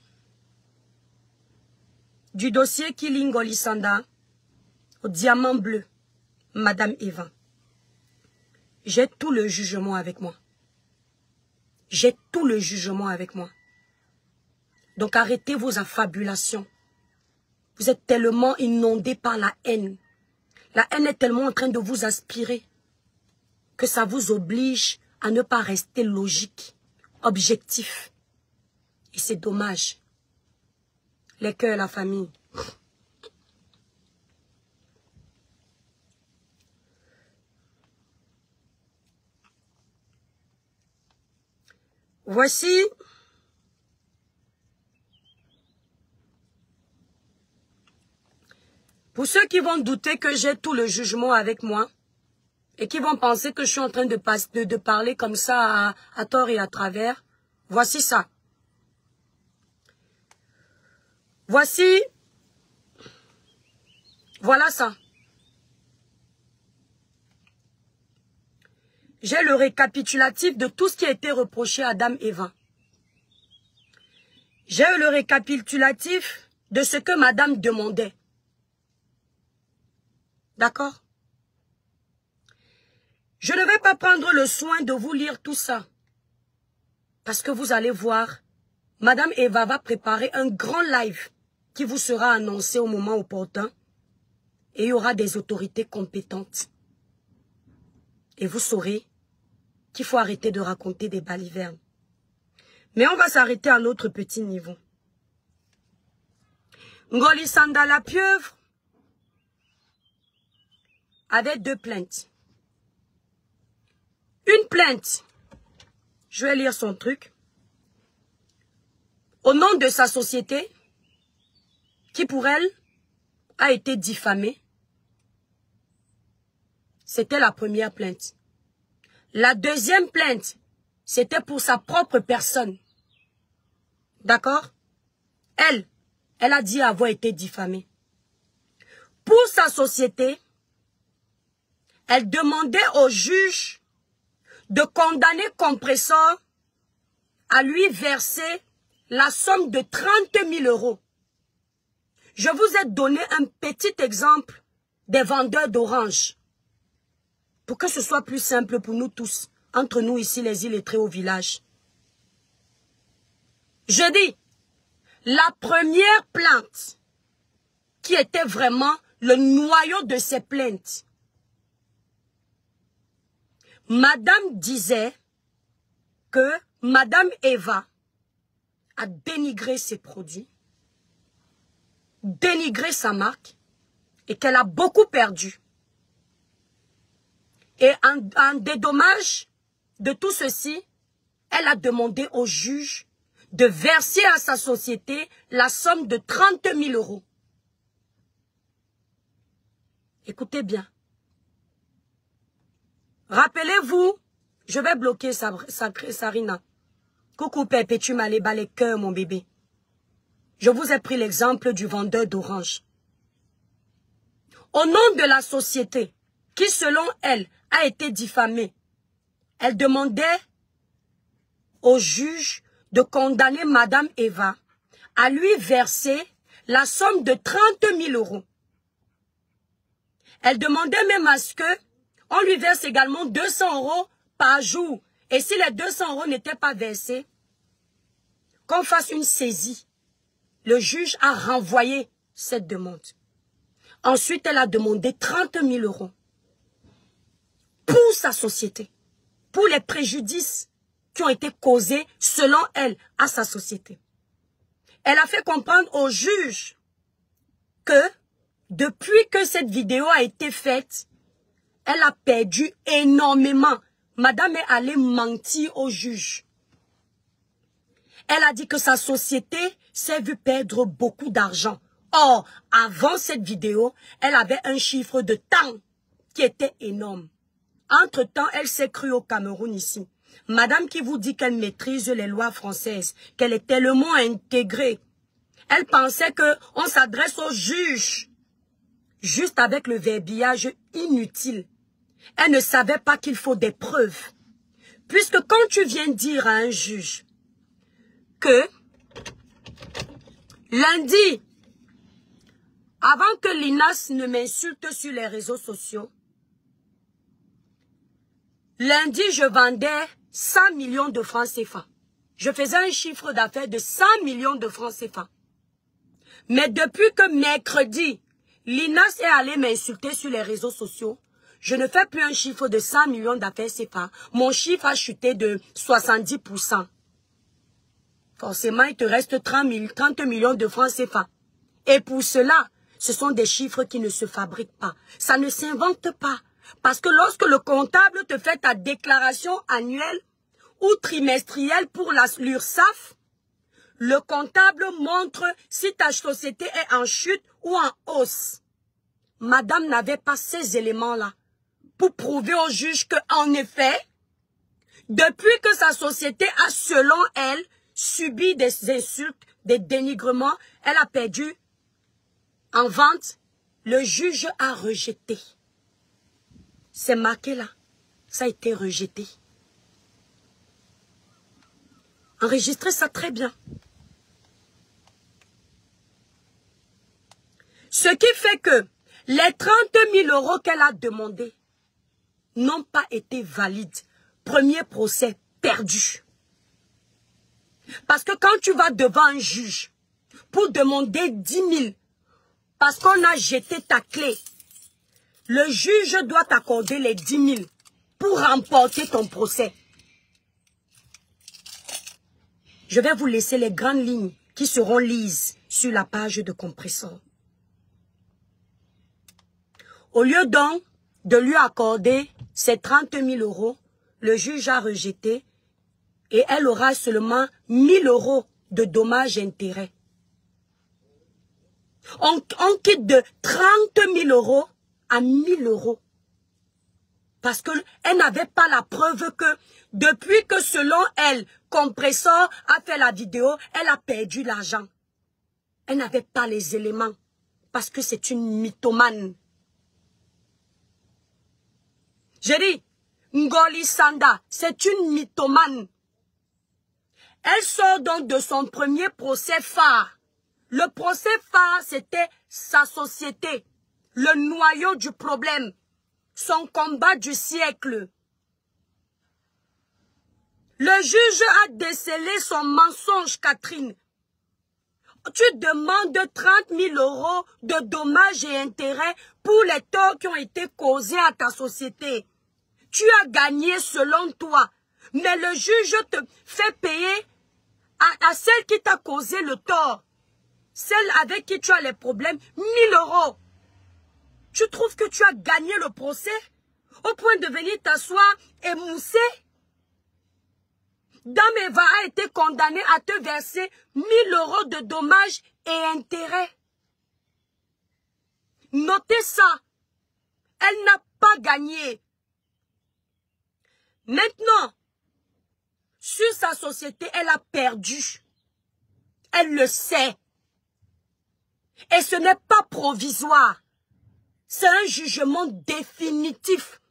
[SPEAKER 1] du dossier Killing Golisanda au diamant bleu, Madame Eva. J'ai tout le jugement avec moi. J'ai tout le jugement avec moi. Donc arrêtez vos affabulations. Vous êtes tellement inondés par la haine. La haine est tellement en train de vous aspirer que ça vous oblige à ne pas rester logique, objectif. Et c'est dommage. Les cœurs, la famille. Voici pour ceux qui vont douter que j'ai tout le jugement avec moi et qui vont penser que je suis en train de parler comme ça à tort et à travers. Voici ça. Voici. Voilà ça. J'ai le récapitulatif de tout ce qui a été reproché à Dame Eva. J'ai le récapitulatif de ce que Madame demandait. D'accord? Je ne vais pas prendre le soin de vous lire tout ça. Parce que vous allez voir, Madame Eva va préparer un grand live qui vous sera annoncé au moment opportun. Et il y aura des autorités compétentes. Et vous saurez qu'il faut arrêter de raconter des balivernes. Mais on va s'arrêter à notre petit niveau. Ngolisanda la pieuvre avait 2 plaintes. Une plainte, je vais lire son truc, au nom de sa société, qui pour elle a été diffamée. C'était la première plainte. La deuxième plainte, c'était pour sa propre personne. D'accord? Elle a dit avoir été diffamée. Pour sa société, elle demandait au juge de condamner Compressor à lui verser la somme de 30 000 €. Je vous ai donné un petit exemple des vendeurs d'oranges. Pour que ce soit plus simple pour nous tous, entre nous ici les illettrés au village. Je dis, la première plainte, qui était vraiment le noyau de ces plaintes, Madame disait que Madame Eva a dénigré ses produits, dénigré sa marque et qu'elle a beaucoup perdu. Et en dédommage de tout ceci, elle a demandé au juge de verser à sa société la somme de 30 000 €. Écoutez bien. Rappelez-vous, je vais bloquer Sarina. Coucou Pépé, tu m'as les balais cœur, mon bébé. Je vous ai pris l'exemple du vendeur d'oranges. Au nom de la société, qui selon elle a été diffamée, elle demandait au juge de condamner Madame Eva à lui verser la somme de 30 000 €. Elle demandait même à ce que on lui verse également 200 € par jour. Et si les 200 € n'étaient pas versés, qu'on fasse une saisie. Le juge a renvoyé cette demande. Ensuite, elle a demandé 30 000 € pour sa société, pour les préjudices qui ont été causés, selon elle, à sa société. Elle a fait comprendre au juge que, depuis que cette vidéo a été faite, elle a perdu énormément. Madame est allée mentir au juge. Elle a dit que sa société s'est vue perdre beaucoup d'argent. Or, avant cette vidéo, elle avait un chiffre de temps qui était énorme. Entre-temps, elle s'est crue au Cameroun ici. Madame qui vous dit qu'elle maîtrise les lois françaises, qu'elle est tellement intégrée. Elle pensait qu'on s'adresse au juge, juste avec le verbillage inutile. Elle ne savait pas qu'il faut des preuves. Puisque quand tu viens dire à un juge que lundi, avant que l'INAS ne m'insulte sur les réseaux sociaux, lundi, je vendais 100 millions de francs CFA. Je faisais un chiffre d'affaires de 100 millions de francs CFA. Mais depuis que mercredi, l'INAS est allé m'insulter sur les réseaux sociaux, je ne fais plus un chiffre de 100 millions d'affaires CFA. Mon chiffre a chuté de 70%. Forcément, il te reste 30 millions de francs CFA. Et pour cela, ce sont des chiffres qui ne se fabriquent pas. Ça ne s'invente pas. Parce que lorsque le comptable te fait ta déclaration annuelle ou trimestrielle pour l'URSSAF, le comptable montre si ta société est en chute ou en hausse. Madame n'avait pas ces éléments-là pour prouver au juge qu'en effet, depuis que sa société a, selon elle, subi des insultes, des dénigrements, elle a perdu en vente, le juge a rejeté. C'est marqué là. Ça a été rejeté. Enregistrez ça très bien. Ce qui fait que les 30 000 € qu'elle a demandés n'ont pas été valides. Premier procès perdu. Parce que quand tu vas devant un juge pour demander 10 000, parce qu'on a jeté ta clé, le juge doit t'accorder les 10 000 pour remporter ton procès. Je vais vous laisser les grandes lignes qui seront lises sur la page de Compressor. Au lieu donc de lui accorder ces 30 000 €, le juge a rejeté et elle aura seulement 1 000 € de dommages et intérêts. On quitte de 30 000 € à 1 000 €. Parce qu'elle n'avait pas la preuve que depuis que selon elle, Compressor a fait la vidéo, elle a perdu l'argent. Elle n'avait pas les éléments. Parce que c'est une mythomane. J'ai dit, Ngoli Sanda, c'est une mythomane. Elle sort donc de son premier procès phare. Le procès phare, c'était sa société, le noyau du problème, son combat du siècle. Le juge a décelé son mensonge, Catherine. Tu demandes 30 000 € de dommages et intérêts pour les torts qui ont été causés à ta société. Tu as gagné selon toi, mais le juge te fait payer à celle qui t'a causé le tort, celle avec qui tu as les problèmes, 1 000 €. Tu trouves que tu as gagné le procès au point de venir t'asseoir et mousser? Dame Eva a été condamnée à te verser 1 000 € de dommages et intérêts. Notez ça. Elle n'a pas gagné. Maintenant, sur sa société, elle a perdu. Elle le sait. Et ce n'est pas provisoire. C'est un jugement définitif.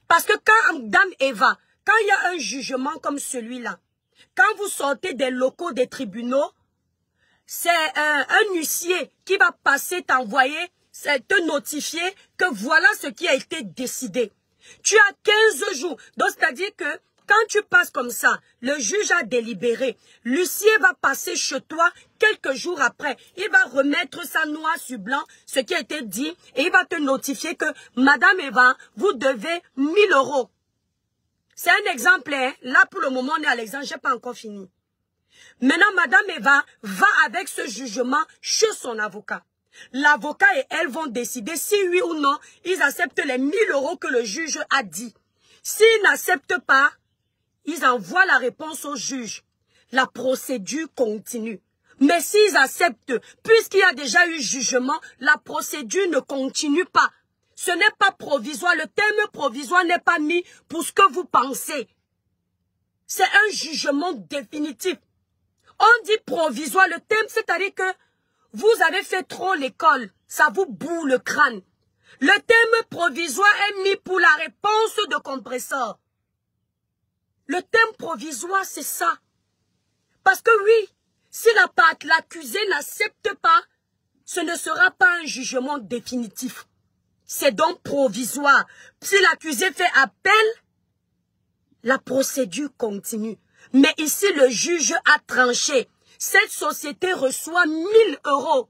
[SPEAKER 1] Parce que quand, Dame Eva, quand il y a un jugement comme celui-là, quand vous sortez des locaux des tribunaux, c'est un huissier qui va passer t'envoyer c'est te notifier que voilà ce qui a été décidé. Tu as 15 jours. Donc, c'est-à-dire que quand tu passes comme ça, le juge a délibéré. L'huissier va passer chez toi quelques jours après. Il va remettre ça noir sur blanc, ce qui a été dit, et il va te notifier que, Madame Eva, vous devez 1000 €. C'est un exemple, hein. Là, pour le moment, on est à l'exemple, je n'ai pas encore fini. Maintenant, Madame Eva va avec ce jugement chez son avocat. L'avocat et elle vont décider si oui ou non, ils acceptent les 1000 € que le juge a dit. S'ils n'acceptent pas, ils envoient la réponse au juge. La procédure continue. Mais s'ils acceptent, puisqu'il y a déjà eu jugement, la procédure ne continue pas. Ce n'est pas provisoire. Le terme provisoire n'est pas mis pour ce que vous pensez. C'est un jugement définitif. On dit provisoire. Le terme, c'est-à-dire que vous avez fait trop l'école. Ça vous boue le crâne. Le terme provisoire est mis pour la réponse de compresseur. Le terme provisoire, c'est ça. Parce que oui, si l'accusé n'accepte pas, ce ne sera pas un jugement définitif. C'est donc provisoire. Si l'accusé fait appel, la procédure continue. Mais ici, le juge a tranché. Cette société reçoit 1000 €.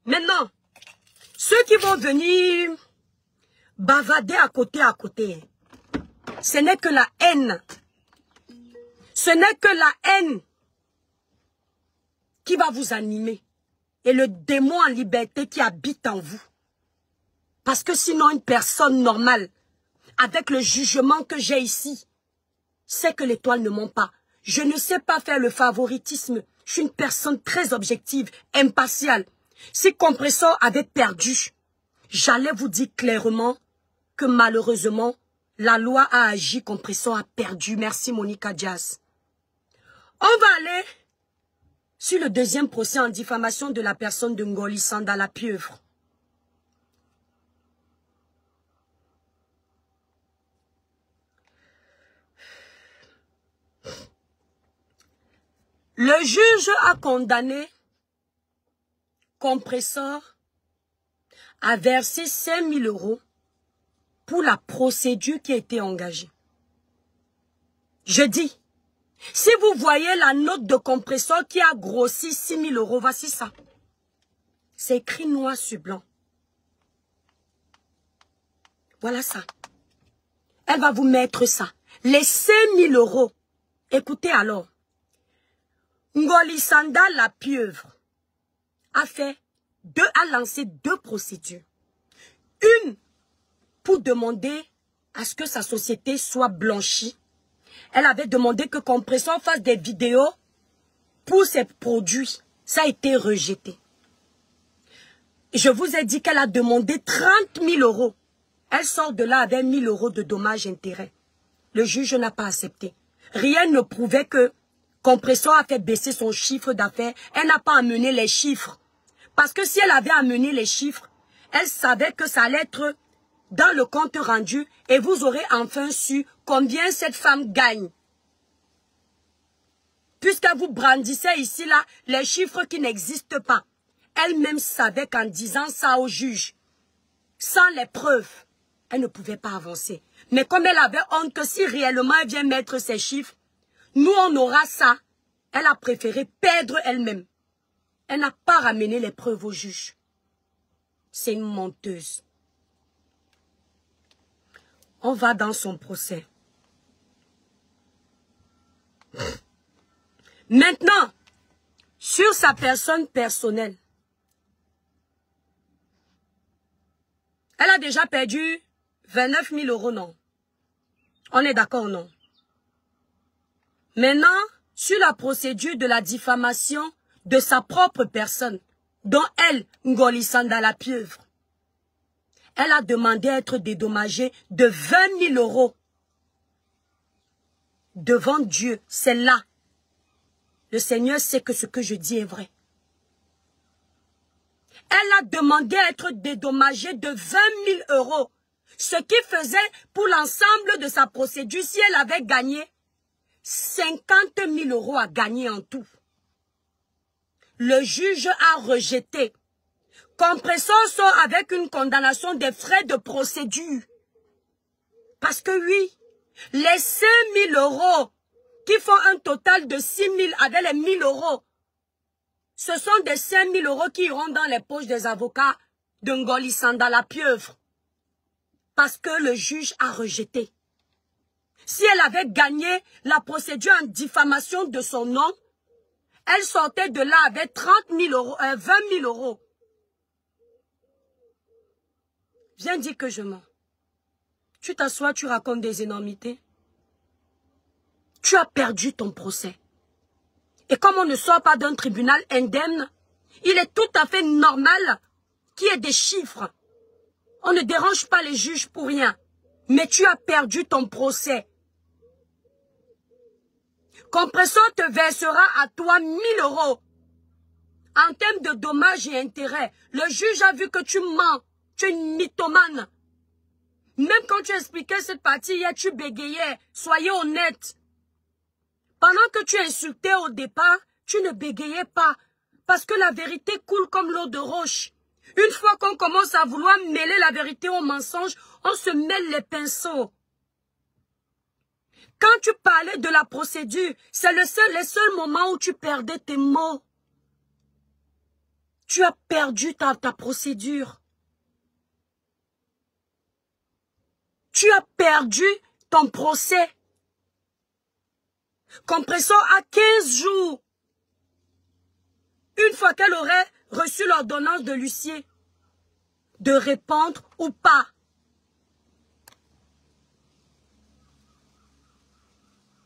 [SPEAKER 1] Maintenant, ceux qui vont venir bavader à côté, ce n'est que la haine. Ce n'est que la haine qui va vous animer. Et le démon en liberté qui habite en vous. Parce que sinon, une personne normale, avec le jugement que j'ai ici, sait que l'étoile ne ment pas. Je ne sais pas faire le favoritisme. Je suis une personne très objective, impartiale. Si Compresseur avait perdu, j'allais vous dire clairement que malheureusement, la loi a agi, Compresseur a perdu. Merci Monica Diaz. On va aller sur le deuxième procès en diffamation de la personne de Ngoli Sanda la pieuvre. Le juge a condamné Compresseur à verser 5 000 € pour la procédure qui a été engagée. Je dis, si vous voyez la note de Compresseur qui a grossi 6 000 €, voici ça. C'est écrit noir sur blanc. Voilà ça. Elle va vous mettre ça. Les 5 000 €. Écoutez alors. Ngoli Sanda la pieuvre a lancé 2 procédures. Une pour demander à ce que sa société soit blanchie. Elle avait demandé que Compresseur fasse des vidéos pour ses produits. Ça a été rejeté. Je vous ai dit qu'elle a demandé 30 000 €. Elle sort de là avec 1 000 € de dommages-intérêts. Le juge n'a pas accepté. Rien ne prouvait que Compresseur a fait baisser son chiffre d'affaires. Elle n'a pas amené les chiffres. Parce que si elle avait amené les chiffres, elle savait que ça allait être dans le compte rendu et vous aurez enfin su combien cette femme gagne. Puisqu'elle vous brandissait ici, là, les chiffres qui n'existent pas. Elle-même savait qu'en disant ça au juge, sans les preuves, elle ne pouvait pas avancer. Mais comme elle avait honte que si réellement elle vient mettre ses chiffres, nous on aura ça. Elle a préféré perdre elle-même. Elle n'a pas ramené les preuves au juge. C'est une menteuse. On va dans son procès. Maintenant, sur sa personne personnelle, elle a déjà perdu 29 000 €, non? On est d'accord, non? Maintenant, sur la procédure de la diffamation de sa propre personne, dont elle, Ngoli Sanda la pieuvre, elle a demandé à être dédommagée de 20 000 € devant Dieu. C'est là. Le Seigneur sait que ce que je dis est vrai. Elle a demandé à être dédommagée de 20 000 €. Ce qui faisait pour l'ensemble de sa procédure, si elle avait gagné, 50 000 € à gagner en tout. Le juge a rejeté Compressor sort avec une condamnation des frais de procédure. Parce que oui, les 5 000 € qui font un total de 6 000 avec les 1 000 €, ce sont des 5 000 € qui iront dans les poches des avocats de Ngoli Sanda la pieuvre. Parce que le juge a rejeté. Si elle avait gagné la procédure en diffamation de son nom, elle sortait de là avec 30 000 €, 20 000 €. Viens dire que je mens. Tu t'assois, tu racontes des énormités. Tu as perdu ton procès. Et comme on ne sort pas d'un tribunal indemne, il est tout à fait normal qu'il y ait des chiffres. On ne dérange pas les juges pour rien. Mais tu as perdu ton procès. Compressor te versera à toi 1 000 €. En termes de dommages et intérêts, le juge a vu que tu mens. Tu es une mythomane. Même quand tu expliquais cette partie hier, tu bégayais. Soyez honnête. Pendant que tu insultais au départ, tu ne bégayais pas. Parce que la vérité coule comme l'eau de roche. Une fois qu'on commence à vouloir mêler la vérité au mensonge, on se mêle les pinceaux. Quand tu parlais de la procédure, c'est les seuls moments où tu perdais tes mots. Tu as perdu ta procédure. Tu as perdu ton procès. Compressor a 15 jours. Une fois qu'elle aurait reçu l'ordonnance de l'huissier, de répondre ou pas.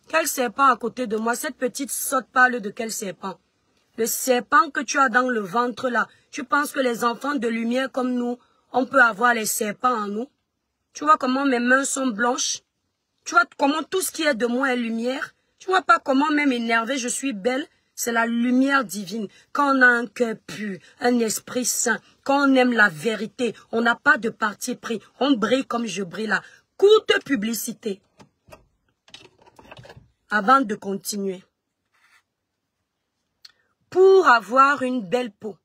[SPEAKER 1] Quel serpent à côté de moi? Cette petite sotte parle de quel serpent? Le serpent que tu as dans le ventre là. Tu penses que les enfants de lumière comme nous, on peut avoir les serpents en nous? Tu vois comment mes mains sont blanches? Tu vois comment tout ce qui est de moi est lumière? Tu vois pas comment même énervée je suis belle? C'est la lumière divine. Quand on a un cœur pur, un esprit saint, quand on aime la vérité, on n'a pas de parti pris. On brille comme je brille là. Courte publicité. Avant de continuer. Pour avoir une belle peau,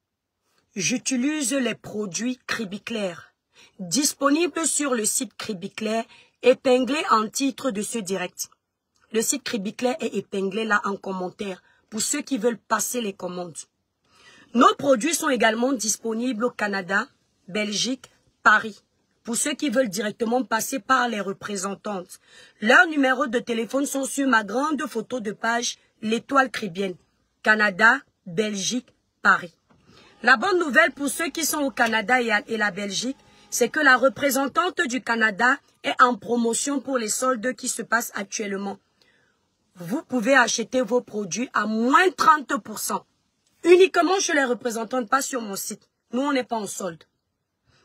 [SPEAKER 1] j'utilise les produits Cribiclair, disponibles sur le site Cribiclair, épinglé en titre de ce direct. Le site Cribiclair est épinglé là en commentaire pour ceux qui veulent passer les commandes. Nos produits sont également disponibles au Canada, Belgique, Paris. Pour ceux qui veulent directement passer par les représentantes. Leurs numéros de téléphone sont sur ma grande photo de page, l'étoile cribienne. Canada, Belgique, Paris. La bonne nouvelle pour ceux qui sont au Canada et la Belgique, c'est que la représentante du Canada est en promotion pour les soldes qui se passent actuellement. Vous pouvez acheter vos produits à moins 30%. Uniquement chez les représentantes, pas sur mon site. Nous, on n'est pas en solde.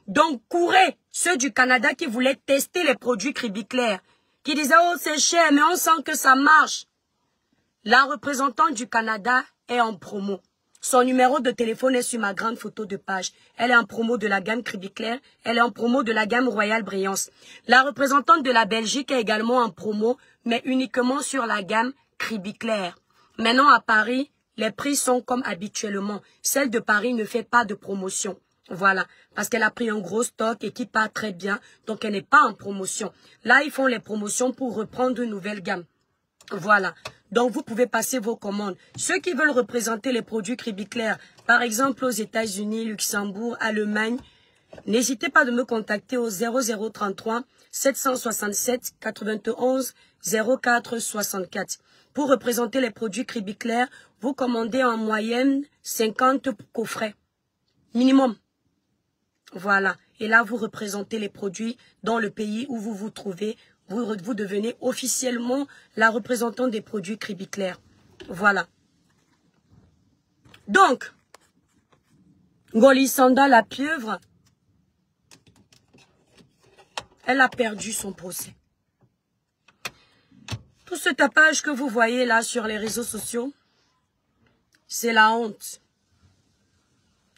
[SPEAKER 1] Donc, courez, ceux du Canada qui voulaient tester les produits Cribiclair, qui disaient, oh, c'est cher, mais on sent que ça marche. La représentante du Canada est en promo. Son numéro de téléphone est sur ma grande photo de page. Elle est en promo de la gamme Cribiclair. Elle est en promo de la gamme Royal Brillance. La représentante de la Belgique est également en promo, mais uniquement sur la gamme Cribiclair. Maintenant, à Paris, les prix sont comme habituellement. Celle de Paris ne fait pas de promotion. Voilà, parce qu'elle a pris un gros stock et qui part très bien, donc elle n'est pas en promotion. Là, ils font les promotions pour reprendre une nouvelle gamme. Voilà, donc vous pouvez passer vos commandes. Ceux qui veulent représenter les produits Cribiclair, par exemple aux États-Unis, Luxembourg, Allemagne, n'hésitez pas de me contacter au 0033 767 91 04 64. Pour représenter les produits Cribiclair, vous commandez en moyenne 50 coffrets, minimum. Voilà, et là vous représentez les produits dans le pays où vous vous trouvez. Vous devenez officiellement la représentante des produits Cribiclair. Voilà. Donc, Ngoli Sanda la pieuvre, elle a perdu son procès. Tout ce tapage que vous voyez là sur les réseaux sociaux, c'est la honte.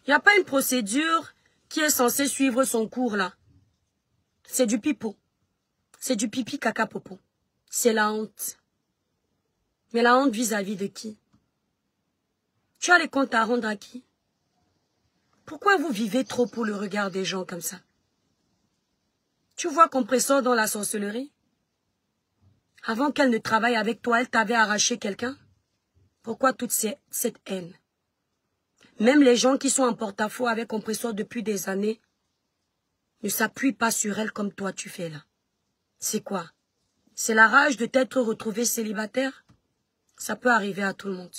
[SPEAKER 1] Il n'y a pas une procédure qui est censée suivre son cours là. C'est du pipeau. C'est du pipi caca popo. C'est la honte. Mais la honte vis-à-vis de qui? Tu as les comptes à rendre à qui? Pourquoi vous vivez trop pour le regard des gens comme ça? Tu vois Compressor dans la sorcellerie? Avant qu'elle ne travaille avec toi, elle t'avait arraché quelqu'un? Pourquoi toute cette haine? Même les gens qui sont en porte-à-faux avec Compressor depuis des années ne s'appuient pas sur elle comme toi tu fais là. C'est quoi? C'est la rage de t'être retrouvé célibataire? Ça peut arriver à tout le monde.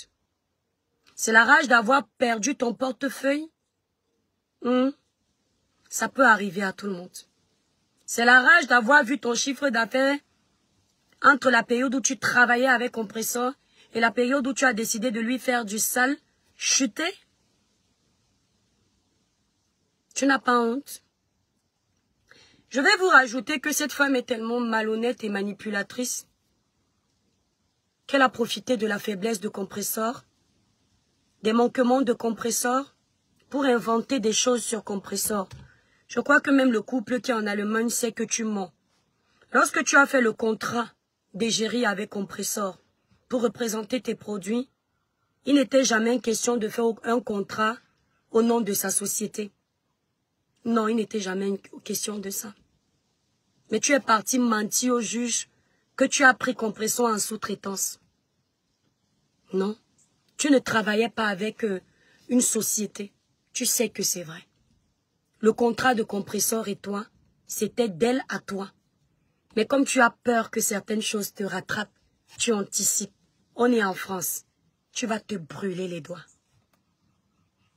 [SPEAKER 1] C'est la rage d'avoir perdu ton portefeuille? Ça peut arriver à tout le monde. C'est la rage d'avoir vu ton chiffre d'affaires entre la période où tu travaillais avec Compressor et la période où tu as décidé de lui faire du sale chuter? Tu n'as pas honte? Je vais vous rajouter que cette femme est tellement malhonnête et manipulatrice qu'elle a profité de la faiblesse de Compressor, des manquements de Compressor, pour inventer des choses sur Compressor. Je crois que même le couple qui est en Allemagne sait que tu mens. Lorsque tu as fait le contrat d'égérie avec Compressor pour représenter tes produits, il n'était jamais question de faire un contrat au nom de sa société. Non, il n'était jamais question de ça. Mais tu es parti mentir au juge que tu as pris Compressor en sous-traitance. Non, tu ne travaillais pas avec une société. Tu sais que c'est vrai. Le contrat de Compressor et toi, c'était d'elle à toi. Mais comme tu as peur que certaines choses te rattrapent, tu anticipes. On est en France. Tu vas te brûler les doigts.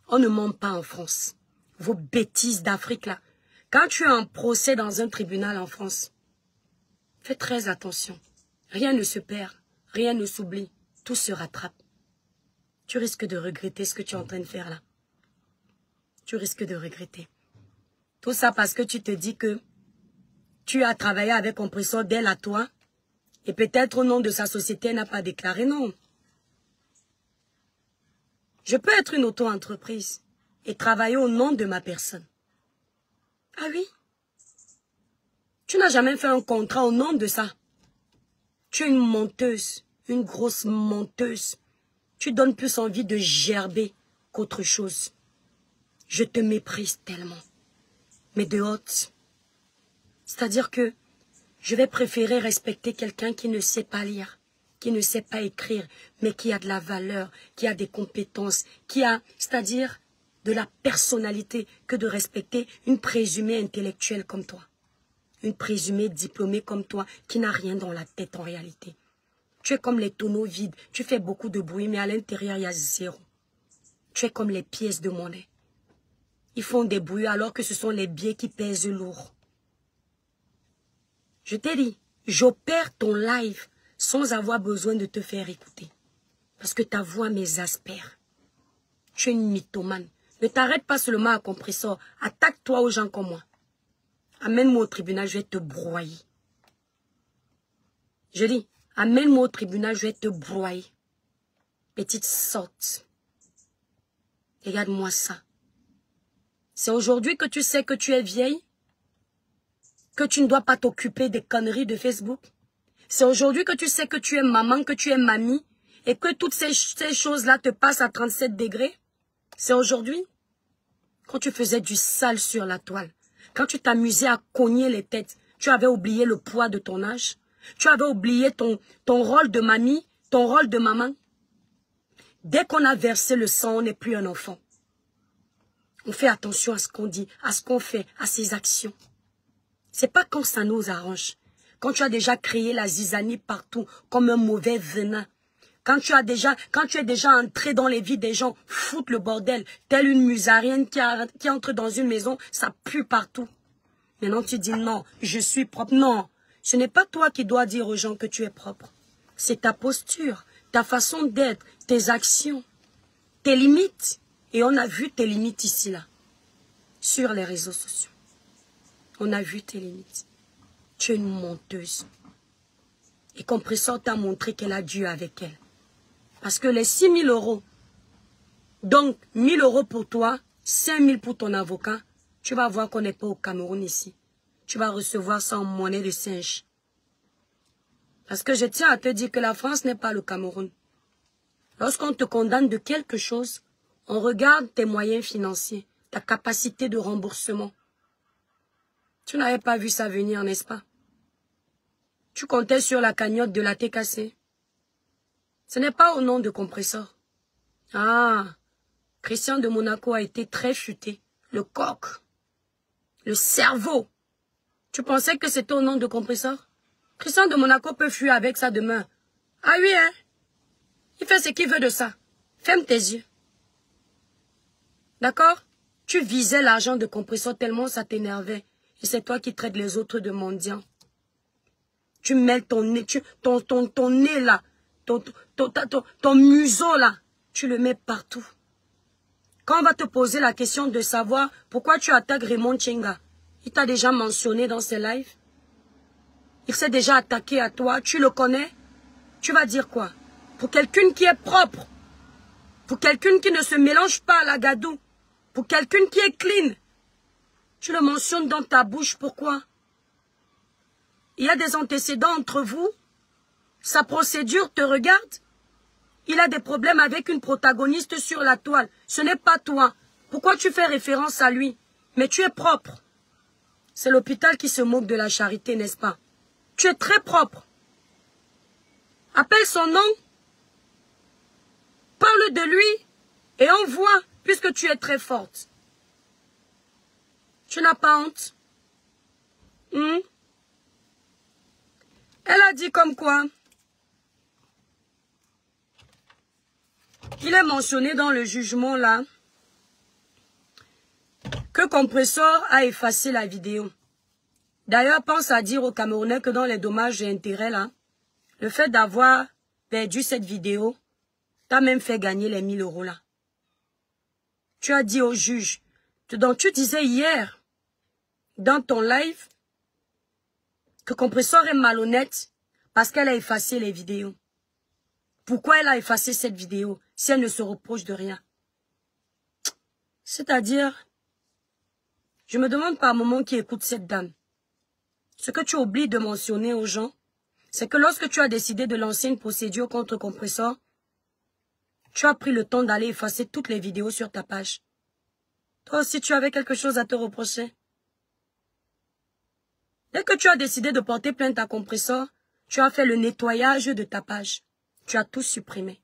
[SPEAKER 1] On ne ment pas en France. Vos bêtises d'Afrique là. Quand tu es en procès dans un tribunal en France, fais très attention. Rien ne se perd, rien ne s'oublie, tout se rattrape. Tu risques de regretter ce que tu es en train de faire là. Tu risques de regretter. Tout ça parce que tu te dis que tu as travaillé avec Compressor d'elle à toi et peut-être au nom de sa société, elle n'a pas déclaré non. Je peux être une auto-entreprise et travailler au nom de ma personne. Ah oui? Tu n'as jamais fait un contrat au nom de ça. Tu es une menteuse, une grosse menteuse. Tu donnes plus envie de gerber qu'autre chose. Je te méprise tellement. Mais de haute. C'est-à-dire que je vais préférer respecter quelqu'un qui ne sait pas lire, qui ne sait pas écrire, mais qui a de la valeur, qui a des compétences, qui a, c'est-à-dire, de la personnalité, que de respecter une présumée intellectuelle comme toi. Une présumée diplômée comme toi, qui n'a rien dans la tête en réalité. Tu es comme les tonneaux vides, tu fais beaucoup de bruit, mais à l'intérieur, il y a zéro. Tu es comme les pièces de monnaie. Ils font des bruits alors que ce sont les billets qui pèsent lourd. Je t'ai dit, j'opère ton live sans avoir besoin de te faire écouter. Parce que ta voix m'exaspère. Tu es une mythomane. Ne t'arrête pas seulement à Compressor. Attaque-toi aux gens comme moi. Amène-moi au tribunal, je vais te broyer. Je dis, amène-moi au tribunal, je vais te broyer. Petite sorte. Regarde-moi ça. C'est aujourd'hui que tu sais que tu es vieille, que tu ne dois pas t'occuper des conneries de Facebook. C'est aujourd'hui que tu sais que tu es maman, que tu es mamie, et que toutes ces choses-là te passent à 37 degrés. C'est aujourd'hui. Quand tu faisais du sale sur la toile, quand tu t'amusais à cogner les têtes, tu avais oublié le poids de ton âge. Tu avais oublié ton rôle de mamie, ton rôle de maman. Dès qu'on a versé le sang, on n'est plus un enfant. On fait attention à ce qu'on dit, à ce qu'on fait, à ses actions. C'est pas quand ça nous arrange. Quand tu as déjà créé la zizanie partout, comme un mauvais venin. Quand tu es déjà entré dans les vies des gens, foutre le bordel, telle une musarienne qui entre dans une maison, ça pue partout. Maintenant tu dis non, je suis propre. Non, ce n'est pas toi qui dois dire aux gens que tu es propre. C'est ta posture, ta façon d'être, tes actions, tes limites. Et on a vu tes limites ici, là, sur les réseaux sociaux. On a vu tes limites. Tu es une menteuse. Et Compressor t'a montré qu'elle a dû avec elle. Parce que les 6 000 €, donc 1 000 € pour toi, 5 000 pour ton avocat, tu vas voir qu'on n'est pas au Cameroun ici. Tu vas recevoir ça en monnaie de singe. Parce que je tiens à te dire que la France n'est pas le Cameroun. Lorsqu'on te condamne de quelque chose, on regarde tes moyens financiers. ta capacité de remboursement. Tu n'avais pas vu ça venir, n'est-ce pas? Tu comptais sur la cagnotte de la TKC. Ce n'est pas au nom de Compressor. Ah, Christian de Monaco a été très futé. Le coq, le cerveau. Tu pensais que c'était au nom de Compressor? Christian de Monaco peut fuir avec ça demain. Ah oui, hein? Il fait ce qu'il veut de ça. Ferme tes yeux. D'accord? Tu visais l'argent de Compressor tellement ça t'énervait. Et c'est toi qui traites les autres de mendiants. Tu mets ton nez, ton nez là, ton museau là, tu le mets partout. Quand on va te poser la question de savoir pourquoi tu attaques Raymond Tchenga, il t'a déjà mentionné dans ses lives. Il s'est déjà attaqué à toi, tu le connais. Tu vas dire quoi? Pour quelqu'un qui est propre, pour quelqu'un qui ne se mélange pas à la gadoue, pour quelqu'un qui est clean, tu le mentionnes dans ta bouche, pourquoi? Il y a des antécédents entre vous, sa procédure te regarde, il a des problèmes avec une protagoniste sur la toile, ce n'est pas toi. Pourquoi tu fais référence à lui? Mais tu es propre. C'est l'hôpital qui se moque de la charité, n'est-ce pas? Tu es très propre. Appelle son nom, parle de lui, et on voit, puisque tu es très forte. Tu n'as pas honte? Elle a dit comme quoi? Il est mentionné dans le jugement là que Compressor a effacé la vidéo. D'ailleurs, pense à dire aux Camerounais que dans les dommages et intérêts là, le fait d'avoir perdu cette vidéo t'a même fait gagner les 1000 € là. Tu as dit au juge, donc tu disais hier dans ton live que Compressor est malhonnête parce qu'elle a effacé les vidéos. Pourquoi elle a effacé cette vidéo si elle ne se reproche de rien? C'est-à-dire, je me demande par moment qui écoute cette dame. Ce que tu oublies de mentionner aux gens, c'est que lorsque tu as décidé de lancer une procédure contre Compressor, tu as pris le temps d'aller effacer toutes les vidéos sur ta page. Toi aussi, tu avais quelque chose à te reprocher. Dès que tu as décidé de porter plainte à Compressor, tu as fait le nettoyage de ta page. Tu as tout supprimé.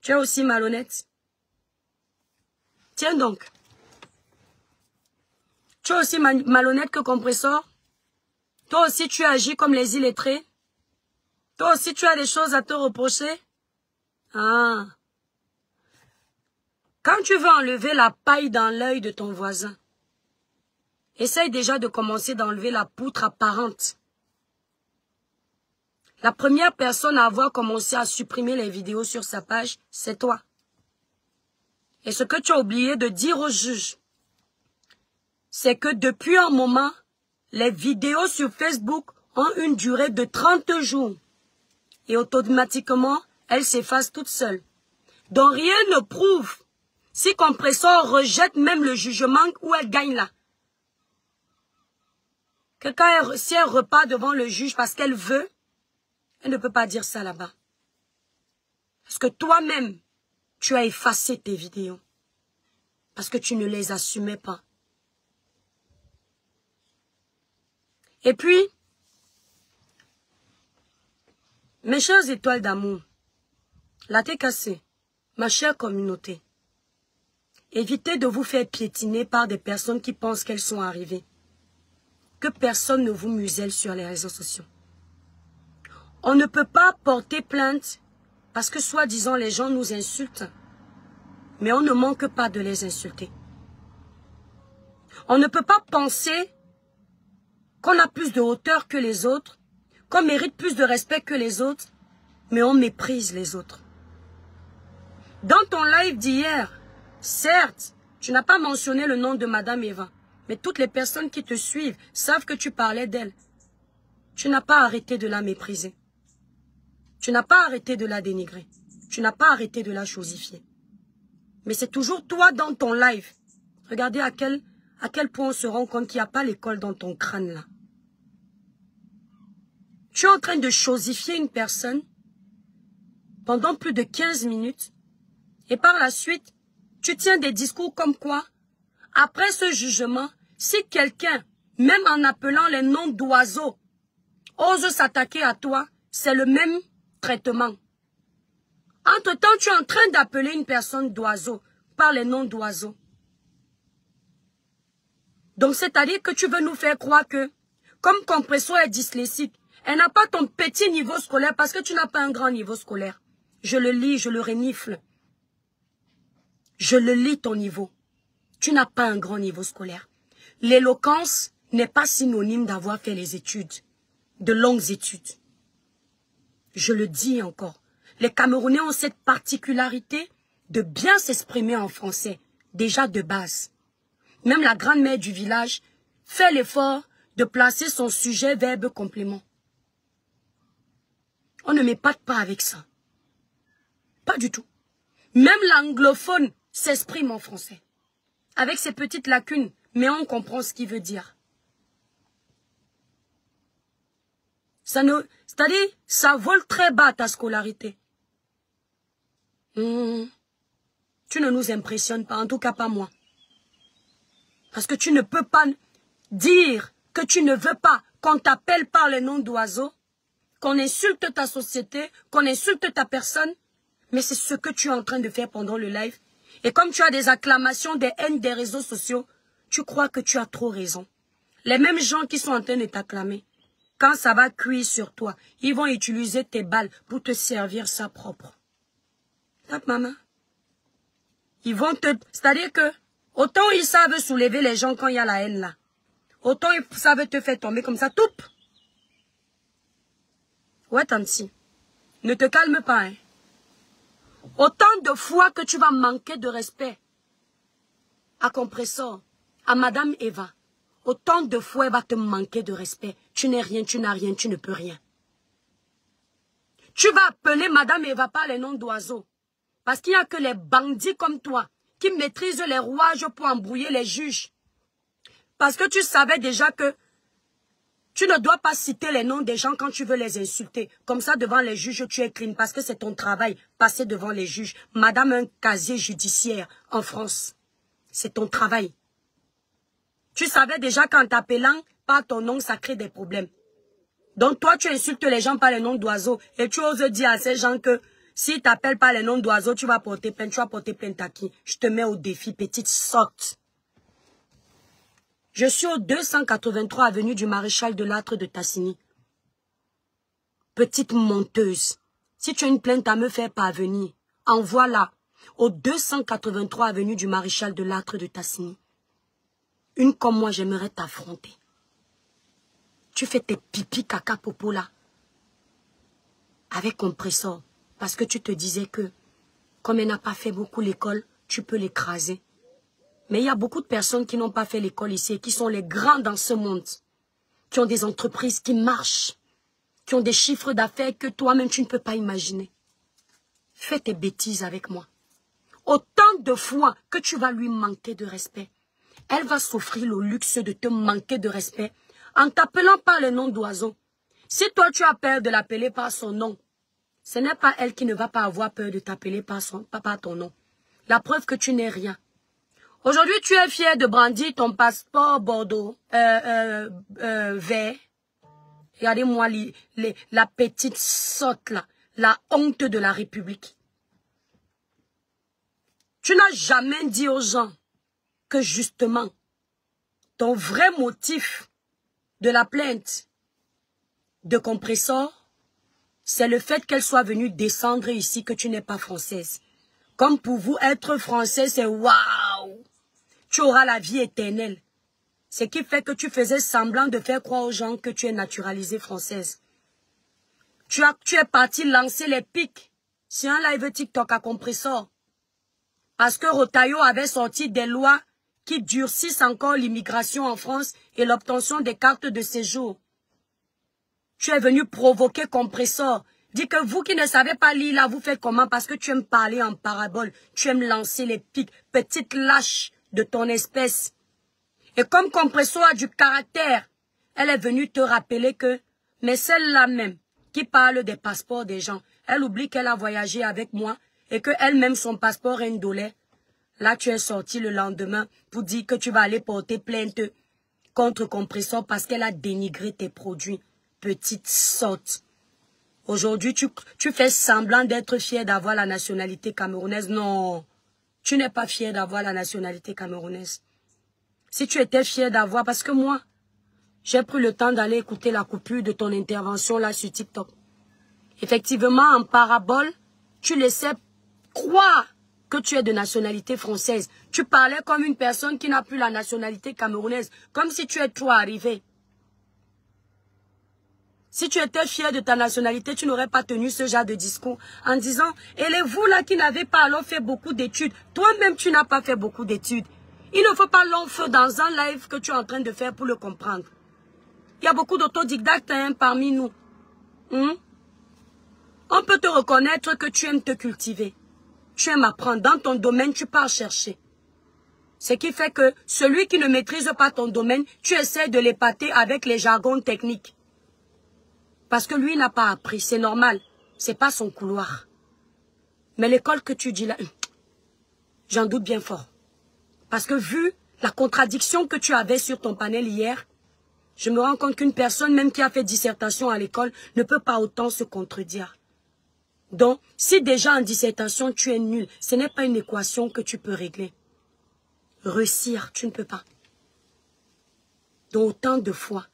[SPEAKER 1] Tu es aussi malhonnête. Tiens donc. Tu es aussi malhonnête que Compressor. Toi aussi, tu agis comme les illettrés. Toi aussi, tu as des choses à te reprocher. Ah. Quand tu veux enlever la paille dans l'œil de ton voisin, essaye déjà de commencer d'enlever la poutre apparente. La première personne à avoir commencé à supprimer les vidéos sur sa page, c'est toi. Et ce que tu as oublié de dire au juge, c'est que depuis un moment, les vidéos sur Facebook ont une durée de 30 jours. Et automatiquement, elles s'effacent toutes seules. Donc rien ne prouve si Compressor rejette même le jugement où elle gagne là. Que si elle repart devant le juge parce qu'elle veut, elle ne peut pas dire ça là-bas. Parce que toi-même, tu as effacé tes vidéos. Parce que tu ne les assumais pas. Et puis, mes chères étoiles d'amour, la TKC, ma chère communauté, évitez de vous faire piétiner par des personnes qui pensent qu'elles sont arrivées. Que personne ne vous muselle sur les réseaux sociaux. On ne peut pas porter plainte parce que soi-disant les gens nous insultent. Mais on ne manque pas de les insulter. On ne peut pas penser qu'on a plus de hauteur que les autres, qu'on mérite plus de respect que les autres, mais on méprise les autres. Dans ton live d'hier, certes, tu n'as pas mentionné le nom de Madame Eva, mais toutes les personnes qui te suivent savent que tu parlais d'elle. Tu n'as pas arrêté de la mépriser. Tu n'as pas arrêté de la dénigrer. Tu n'as pas arrêté de la chosifier. Mais c'est toujours toi dans ton live. Regardez à quel point on se rend compte qu'il n'y a pas l'école dans ton crâne là. Tu es en train de chosifier une personne pendant plus de 15 minutes et par la suite, tu tiens des discours comme quoi Après ce jugement, si quelqu'un, même en appelant les noms d'oiseaux, ose s'attaquer à toi, c'est le même traitement. Entre-temps, tu es en train d'appeler une personne d'oiseau par les noms d'oiseaux. Donc, c'est-à-dire que tu veux nous faire croire que, comme Compresso est dyslexique, elle n'a pas ton petit niveau scolaire parce que tu n'as pas un grand niveau scolaire. Je le lis, je le renifle. Je le lis ton niveau. Tu n'as pas un grand niveau scolaire. L'éloquence n'est pas synonyme d'avoir fait les études, de longues études. Je le dis encore. Les Camerounais ont cette particularité de bien s'exprimer en français, déjà de base. Même la grand-mère du village fait l'effort de placer son sujet, verbe, complément. On ne m'épate pas avec ça. Pas du tout. Même l'anglophone s'exprime en français. Avec ses petites lacunes, mais on comprend ce qu'il veut dire. C'est-à-dire, ça vole très bas ta scolarité. Tu ne nous impressionnes pas, en tout cas pas moi. Parce que tu ne peux pas dire que tu ne veux pas qu'on t'appelle par les noms d'oiseaux, qu'on insulte ta société, qu'on insulte ta personne, mais c'est ce que tu es en train de faire pendant le live. Et comme tu as des acclamations, des haines des réseaux sociaux, tu crois que tu as trop raison. Les mêmes gens qui sont en train de t'acclamer, quand ça va cuire sur toi, ils vont utiliser tes balles pour te servir ça propre. Tape maman. Ils vont te... C'est-à-dire que, autant ils savent soulever les gens quand il y a la haine là, autant ils savent te faire tomber comme ça, toup. Ouais, Tanti, ne te calme pas, hein. Autant de fois que tu vas manquer de respect à Compresso, à Madame Eva, autant de fois elle va te manquer de respect. Tu n'es rien, tu n'as rien, tu ne peux rien. Tu vas appeler Madame Eva par les noms d'oiseaux. Parce qu'il n'y a que les bandits comme toi qui maîtrisent les rouages pour embrouiller les juges. Parce que tu savais déjà que tu ne dois pas citer les noms des gens quand tu veux les insulter. Comme ça, devant les juges, tu es clean. Parce que c'est ton travail, passer devant les juges. Madame, un casier judiciaire en France. C'est ton travail. Tu savais déjà qu'en t'appelant par ton nom, ça crée des problèmes. Donc toi, tu insultes les gens par les noms d'oiseaux. Et tu oses dire à ces gens que s'ils t'appellent par les noms d'oiseaux, tu vas porter plainte. Tu vas porter plainte à qui? Je te mets au défi, petite sotte. Je suis au 283 avenue du Maréchal de Lattre de Tassigny. Petite menteuse. Si tu as une plainte à me faire parvenir, envoie-la au 283 avenue du Maréchal de Lattre de Tassigny. Une comme moi, j'aimerais t'affronter. Tu fais tes pipi caca popo là. Avec Compresso. Parce que tu te disais que, comme elle n'a pas fait beaucoup l'école, tu peux l'écraser. Mais il y a beaucoup de personnes qui n'ont pas fait l'école ici et qui sont les grands dans ce monde. Qui ont des entreprises qui marchent. Qui ont des chiffres d'affaires que toi-même tu ne peux pas imaginer. Fais tes bêtises avec moi. Autant de fois que tu vas lui manquer de respect. Elle va s'offrir le luxe de te manquer de respect en t'appelant par le nom d'oiseau. Si toi tu as peur de l'appeler par son nom, ce n'est pas elle qui ne va pas avoir peur de t'appeler par ton nom. La preuve que tu n'es rien. Aujourd'hui, tu es fier de brandir ton passeport Bordeaux, vert. Regardez-moi la petite sotte là, la honte de la République. Tu n'as jamais dit aux gens que justement, ton vrai motif de la plainte de Compresso, c'est le fait qu'elle soit venue descendre ici, que tu n'es pas française. Comme pour vous, être français, c'est waouh! Tu auras la vie éternelle. Ce qui fait que tu faisais semblant de faire croire aux gens que tu es naturalisée française. Tu es parti lancer les pics sur un live TikTok à Compresso. Parce que Rotaillot avait sorti des lois qui durcissent encore l'immigration en France et l'obtention des cartes de séjour. Tu es venu provoquer Compresso. Dis que vous qui ne savez pas lire là, vous faites comment? Parce que tu aimes parler en parabole. Tu aimes lancer les pics. Petite lâche de ton espèce. Et comme Compresso a du caractère, elle est venue te rappeler que, mais celle-là même, qui parle des passeports des gens, elle oublie qu'elle a voyagé avec moi et qu'elle-même, son passeport est indolé. Là, tu es sorti le lendemain pour dire que tu vas aller porter plainte contre Compressor parce qu'elle a dénigré tes produits. Petite sotte. Aujourd'hui, tu fais semblant d'être fier d'avoir la nationalité camerounaise. Non, tu n'es pas fier d'avoir la nationalité camerounaise. Si tu étais fier d'avoir, parce que moi, j'ai pris le temps d'aller écouter la coupure de ton intervention là sur TikTok. Effectivement, en parabole, tu laissais croire que tu es de nationalité française. Tu parlais comme une personne qui n'a plus la nationalité camerounaise, comme si tu es trop arrivé. Si tu étais fier de ta nationalité, tu n'aurais pas tenu ce genre de discours en disant, et les vous là qui n'avez pas alors fait beaucoup d'études, toi-même tu n'as pas fait beaucoup d'études. Il ne faut pas long feu dans un live que tu es en train de faire pour le comprendre. Il y a beaucoup d'autodidactes parmi nous. On peut te reconnaître que tu aimes te cultiver. Tu aimes apprendre. Dans ton domaine, tu pars chercher. Ce qui fait que celui qui ne maîtrise pas ton domaine, tu essaies de l'épater avec les jargons techniques. Parce que lui n'a pas appris, c'est normal. C'est pas son couloir. Mais l'école que tu dis là, j'en doute bien fort. Parce que vu la contradiction que tu avais sur ton panel hier, je me rends compte qu'une personne même qui a fait dissertation à l'école ne peut pas autant se contredire. Donc, si déjà en dissertation tu es nul, ce n'est pas une équation que tu peux régler. Réussir, tu ne peux pas. Donc autant de fois.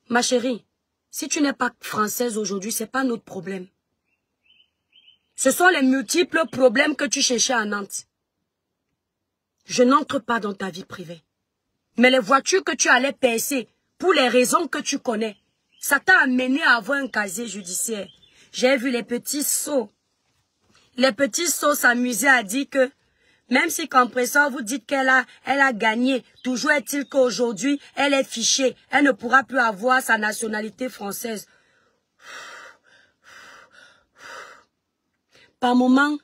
[SPEAKER 1] Ma chérie, si tu n'es pas française aujourd'hui, ce n'est pas notre problème. Ce sont les multiples problèmes que tu cherchais à Nantes. Je n'entre pas dans ta vie privée. Mais les voitures que tu allais percer, pour les raisons que tu connais, ça t'a amené à avoir un casier judiciaire. J'ai vu les petits sots. Les petits sots s'amusaient à dire que même si Compressor vous dit qu'elle a gagné, toujours est-il qu'aujourd'hui, elle est fichée. Elle ne pourra plus avoir sa nationalité française. Par moments,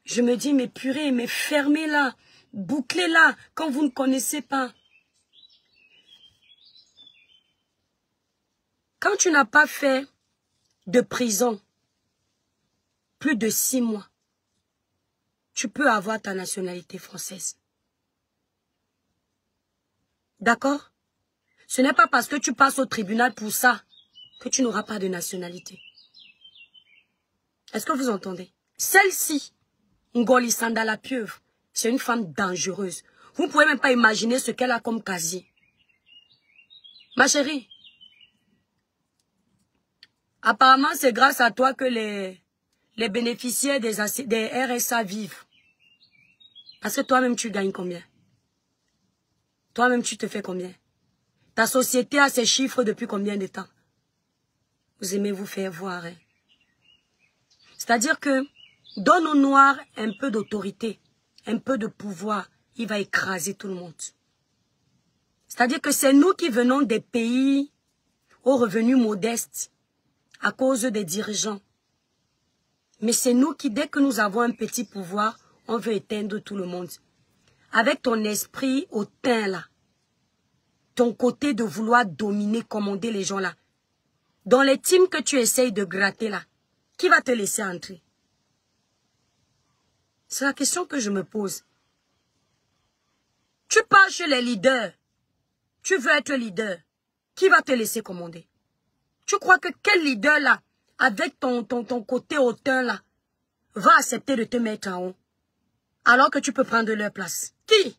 [SPEAKER 1] je me dis, mais purée, mais fermez-la, bouclez-la, quand vous ne connaissez pas. Quand tu n'as pas fait de prison, plus de 6 mois, tu peux avoir ta nationalité française. D'accord? Ce n'est pas parce que tu passes au tribunal pour ça que tu n'auras pas de nationalité. Est-ce que vous entendez? Celle-ci, Ngoli Sandala Pieuvre, c'est une femme dangereuse. Vous ne pouvez même pas imaginer ce qu'elle a comme casier. Ma chérie, apparemment c'est grâce à toi que les bénéficiaires des RSA vivent. Parce que toi-même, tu gagnes combien? Toi-même, tu te fais combien? Ta société a ses chiffres depuis combien de temps? Vous aimez vous faire voir. Hein? C'est-à-dire que, donne au noir un peu d'autorité, un peu de pouvoir, il va écraser tout le monde. C'est-à-dire que c'est nous qui venons des pays aux revenus modestes à cause des dirigeants. Mais c'est nous qui, dès que nous avons un petit pouvoir, on veut éteindre tout le monde. Avec ton esprit hautain là, ton côté de vouloir dominer, commander les gens là, dans les teams que tu essayes de gratter là, qui va te laisser entrer? C'est la question que je me pose. Tu pars chez les leaders, tu veux être leader, qui va te laisser commander? Tu crois que quel leader là, avec ton côté hautain là, va accepter de te mettre en haut? Alors que tu peux prendre leur place. Qui?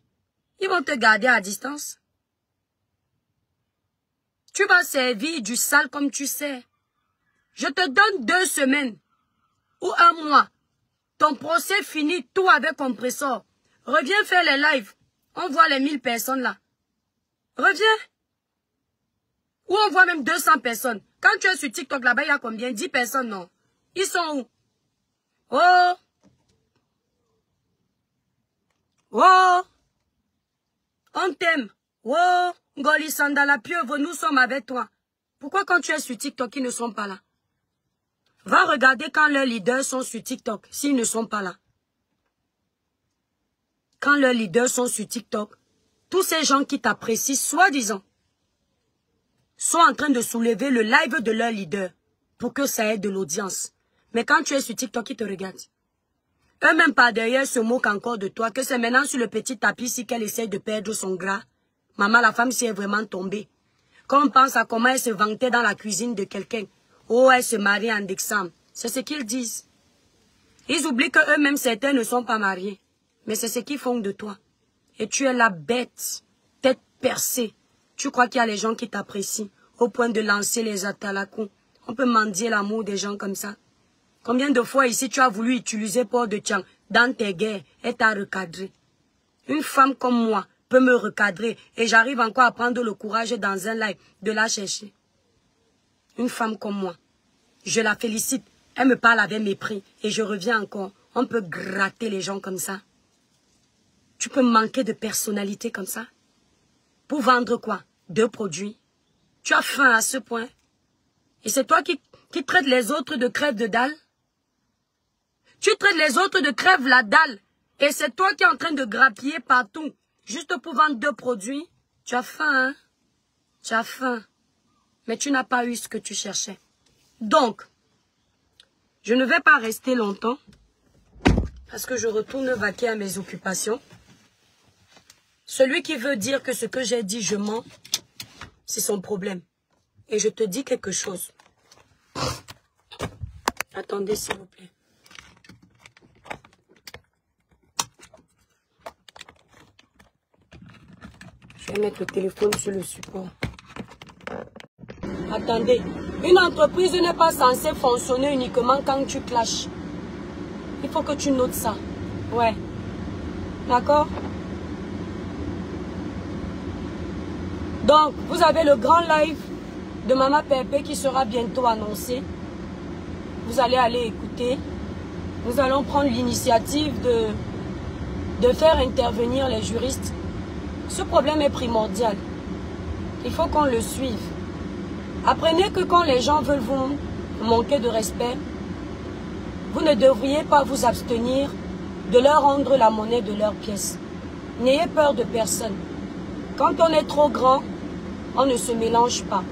[SPEAKER 1] Ils vont te garder à distance. Tu vas servir du sale comme tu sais. Je te donne 2 semaines ou 1 mois. Ton procès fini, tout avec Compressor. Reviens faire les lives. On voit les 1000 personnes là. Reviens. Ou on voit même 200 personnes. Quand tu es sur TikTok là-bas, il y a combien? 10 personnes, non? Ils sont où? Oh! Oh! On t'aime. Oh! Ngoli Sandala Pieuvre, nous sommes avec toi. Pourquoi quand tu es sur TikTok, ils ne sont pas là? Va regarder quand leurs leaders sont sur TikTok, s'ils ne sont pas là. Quand leurs leaders sont sur TikTok, tous ces gens qui t'apprécient, soi-disant, sont en train de soulever le live de leur leader pour que ça ait de l'audience. Mais quand tu es sur TikTok, ils te regardent. Eux-mêmes par derrière se moquent encore de toi, que c'est maintenant sur le petit tapis ici qu'elle essaie de perdre son gras. Maman, la femme, si elle est vraiment tombée. Quand on pense à comment elle se vantait dans la cuisine de quelqu'un. Oh, elle se marie en décembre. C'est ce qu'ils disent. Ils oublient qu'eux-mêmes, certains ne sont pas mariés. Mais c'est ce qu'ils font de toi. Et tu es la bête, tête percée. Tu crois qu'il y a les gens qui t'apprécient au point de lancer les atalakous. On peut mendier l'amour des gens comme ça. Combien de fois ici tu as voulu utiliser Port de Tchang dans tes guerres et t'as recadré. Une femme comme moi peut me recadrer et j'arrive encore à prendre le courage dans un live de la chercher. Une femme comme moi, je la félicite. Elle me parle avec mépris et je reviens encore. On peut gratter les gens comme ça. Tu peux manquer de personnalité comme ça. Pour vendre quoi? 2 produits. Tu as faim à ce point. Et c'est toi qui traites les autres de crève de dalle. Tu traites les autres de crève la dalle. Et c'est toi qui es en train de grappiller partout. Juste pour vendre 2 produits. Tu as faim, hein? Tu as faim. Mais tu n'as pas eu ce que tu cherchais. Donc, je ne vais pas rester longtemps. Parce que je retourne vaquer à mes occupations. Celui qui veut dire que ce que j'ai dit, je mens, c'est son problème. Et je te dis quelque chose. Attendez, s'il vous plaît. Je vais mettre le téléphone sur le support. Attendez. Une entreprise n'est pas censée fonctionner uniquement quand tu clashes. Il faut que tu notes ça. Ouais. D'accord? Donc, vous avez le grand live de Maman Pépé qui sera bientôt annoncé. Vous allez aller écouter. Nous allons prendre l'initiative de faire intervenir les juristes. Ce problème est primordial. Il faut qu'on le suive. Apprenez que quand les gens veulent vous manquer de respect, vous ne devriez pas vous abstenir de leur rendre la monnaie de leurs pièces. N'ayez peur de personne. Quand on est trop grand, on ne se mélange pas.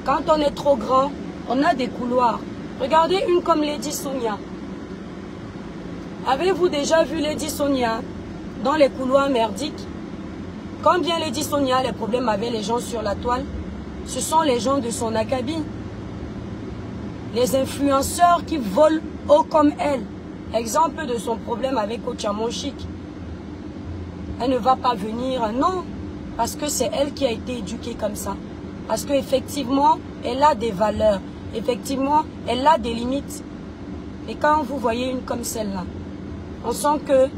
[SPEAKER 1] Quand on est trop grand, on a des couloirs. Regardez une comme Lady Sonia. Avez-vous déjà vu Lady Sonia dans les couloirs merdiques? Combien Lady Sonia a les problèmes avec les gens sur la toile? Ce sont les gens de son acabit. Les influenceurs qui volent haut comme elle. Exemple de son problème avec Ochamon Chic. Elle ne va pas venir, non. Parce que c'est elle qui a été éduquée comme ça. Parce qu'effectivement, elle a des valeurs. Effectivement, elle a des limites. Et quand vous voyez une comme celle-là, on sent que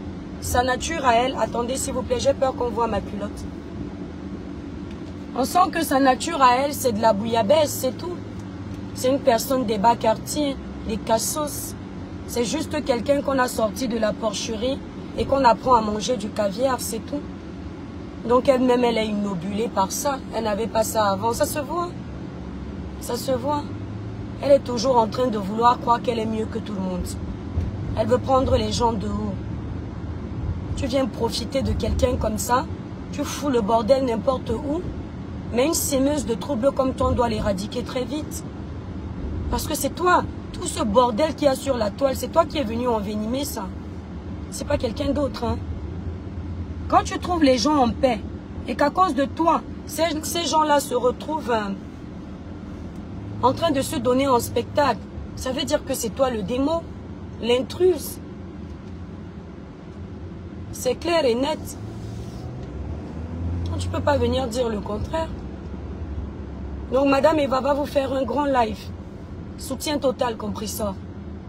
[SPEAKER 1] sa nature à elle... Attendez, s'il vous plaît, j'ai peur qu'on voit ma culotte. On sent que sa nature à elle, c'est de la bouillabaisse, c'est tout. C'est une personne des bas quartiers, des cassos. C'est juste quelqu'un qu'on a sorti de la porcherie et qu'on apprend à manger du caviar, c'est tout. Donc elle-même, elle est innobulée par ça. Elle n'avait pas ça avant. Ça se voit. Ça se voit. Elle est toujours en train de vouloir croire qu'elle est mieux que tout le monde. Elle veut prendre les gens de haut. Tu viens profiter de quelqu'un comme ça. Tu fous le bordel n'importe où. Mais une sémeuse de troubles comme toi, on doit l'éradiquer très vite. Parce que c'est toi. Tout ce bordel qu'il y a sur la toile, c'est toi qui es venu envenimer ça. C'est pas quelqu'un d'autre, hein. Quand tu trouves les gens en paix et qu'à cause de toi, ces gens-là se retrouvent en train de se donner en spectacle, ça veut dire que c'est toi le démon, l'intruse. C'est clair et net. Tu ne peux pas venir dire le contraire. Donc Madame Eva va vous faire un grand live. Soutien total Compressor.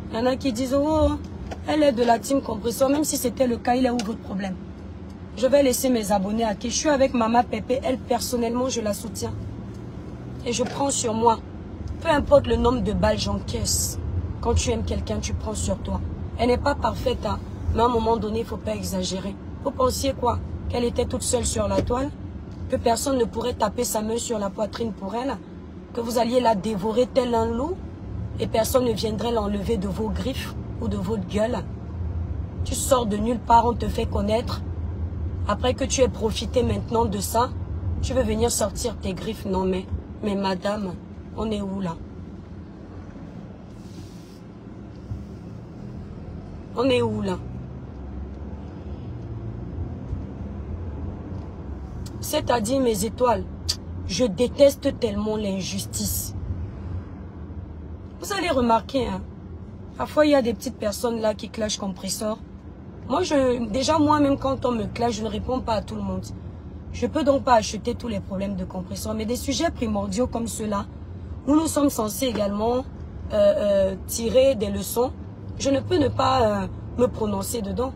[SPEAKER 1] Il y en a qui disent, oh, elle est de la team Compressor. Même si c'était le cas, il est où votre problème? Je vais laisser mes abonnés à qui. Je suis avec Maman Pépé. Elle, personnellement, je la soutiens. Et je prends sur moi. Peu importe le nombre de balles j'encaisse. Quand tu aimes quelqu'un, tu prends sur toi. Elle n'est pas parfaite, hein. Mais à un moment donné, il ne faut pas exagérer. Vous pensiez quoi? Qu'elle était toute seule sur la toile? Que personne ne pourrait taper sa main sur la poitrine pour elle? Que vous alliez la dévorer tel un loup? Et personne ne viendrait l'enlever de vos griffes ou de votre gueule? Tu sors de nulle part, on te fait connaître. Après que tu aies profité maintenant de ça, tu veux venir sortir tes griffes? Non mais madame, on est où là? On est où là? C'est-à-dire mes étoiles. Je déteste tellement l'injustice. Vous allez remarquer, hein, parfois il y a des petites personnes là qui clashent compresseur. Moi, déjà moi-même quand on me clash, je ne réponds pas à tout le monde. Je peux donc pas acheter tous les problèmes de compresseur. Mais des sujets primordiaux comme ceux-là, où nous sommes censés également tirer des leçons, je ne peux ne pas me prononcer dedans.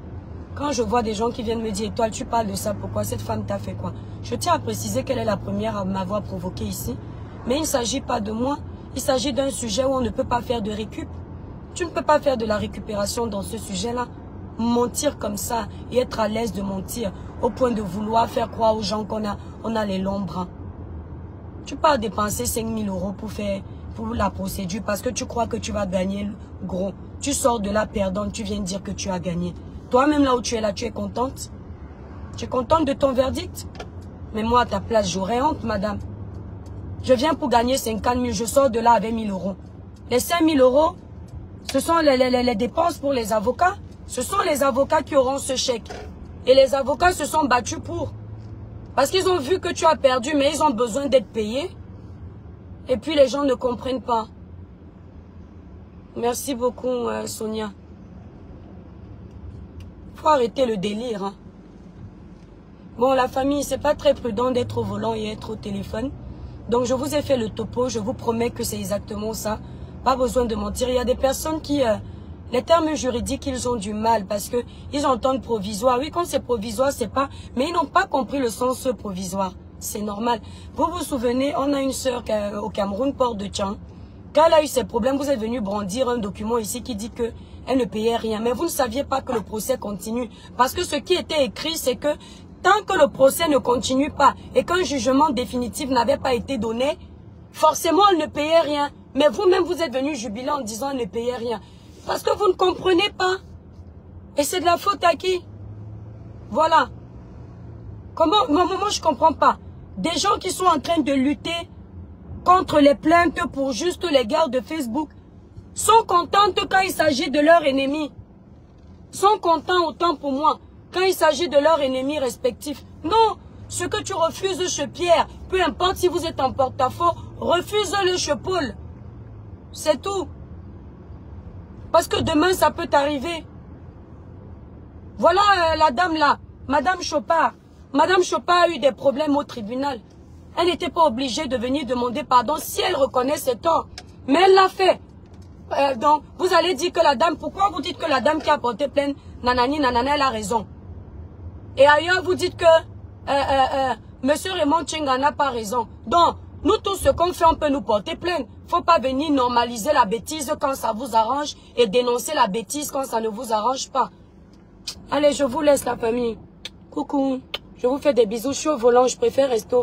[SPEAKER 1] Quand je vois des gens qui viennent me dire, Étoile, tu parles de ça, pourquoi cette femme t'a fait quoi? Je tiens à préciser qu'elle est la première à m'avoir provoqué ici. Mais il ne s'agit pas de moi. Il s'agit d'un sujet où on ne peut pas faire de récup. Tu ne peux pas faire de la récupération dans ce sujet-là. Mentir comme ça et être à l'aise de mentir au point de vouloir faire croire aux gens qu'on a les longs bras. Tu peux pas dépenser 5 000 € pour la procédure parce que tu crois que tu vas gagner gros. Tu sors de là perdant, tu viens dire que tu as gagné. Toi-même là où tu es là, tu es contente? Tu es contente de ton verdict? Mais moi à ta place, j'aurais honte, madame. Je viens pour gagner 50 000, je sors de là avec 1 000 €. Les 5 000 €, ce sont les dépenses pour les avocats. Ce sont les avocats qui auront ce chèque. Et les avocats se sont battus pour. Parce qu'ils ont vu que tu as perdu, mais ils ont besoin d'être payés. Et puis les gens ne comprennent pas. Merci beaucoup, Sonia. Faut arrêter le délire. Hein. Bon, la famille, c'est pas très prudent d'être au volant et être au téléphone. Donc, je vous ai fait le topo. Je vous promets que c'est exactement ça. Pas besoin de mentir. Il y a des personnes qui... les termes juridiques, ils ont du mal parce que ils entendent provisoire. Oui, quand c'est provisoire, c'est pas... Mais ils n'ont pas compris le sens provisoire. C'est normal. Vous vous souvenez, on a une sœur au Cameroun, Port de Tchang. Quand elle a eu ses problèmes, vous êtes venu brandir un document ici qui dit que elle ne payait rien. Mais vous ne saviez pas que le procès continue. Parce que ce qui était écrit, c'est que tant que le procès ne continue pas et qu'un jugement définitif n'avait pas été donné, forcément, elle ne payait rien. Mais vous-même, vous êtes venu jubiler en disant elle ne payait rien. Parce que vous ne comprenez pas. Et c'est de la faute à qui? Voilà. Comment? Moi, je ne comprends pas. Des gens qui sont en train de lutter contre les plaintes pour juste les guerres de Facebook sont contentes quand il s'agit de leurs ennemis. Sont contents autant pour moi quand il s'agit de leurs ennemis respectifs. Non, ce que tu refuses chez Pierre, peu importe si vous êtes en porte-à-faux, refuse-le chez Paul. C'est tout. Parce que demain, ça peut t'arriver. Voilà la dame là, Madame Chopard. Madame Chopard a eu des problèmes au tribunal. Elle n'était pas obligée de venir demander pardon si elle reconnaît ses torts. Mais elle l'a fait. Donc, vous allez dire que la dame, pourquoi vous dites que la dame qui a porté plainte, nanani, nanana, elle a raison. Et ailleurs, vous dites que Monsieur Raymond Tchenga n'a pas raison. Donc, nous tous, ce qu'on fait, on peut nous porter plainte. Faut pas venir normaliser la bêtise quand ça vous arrange et dénoncer la bêtise quand ça ne vous arrange pas. Allez, je vous laisse la famille. Coucou. Je vous fais des bisous. Je suis au volant, je préfère rester au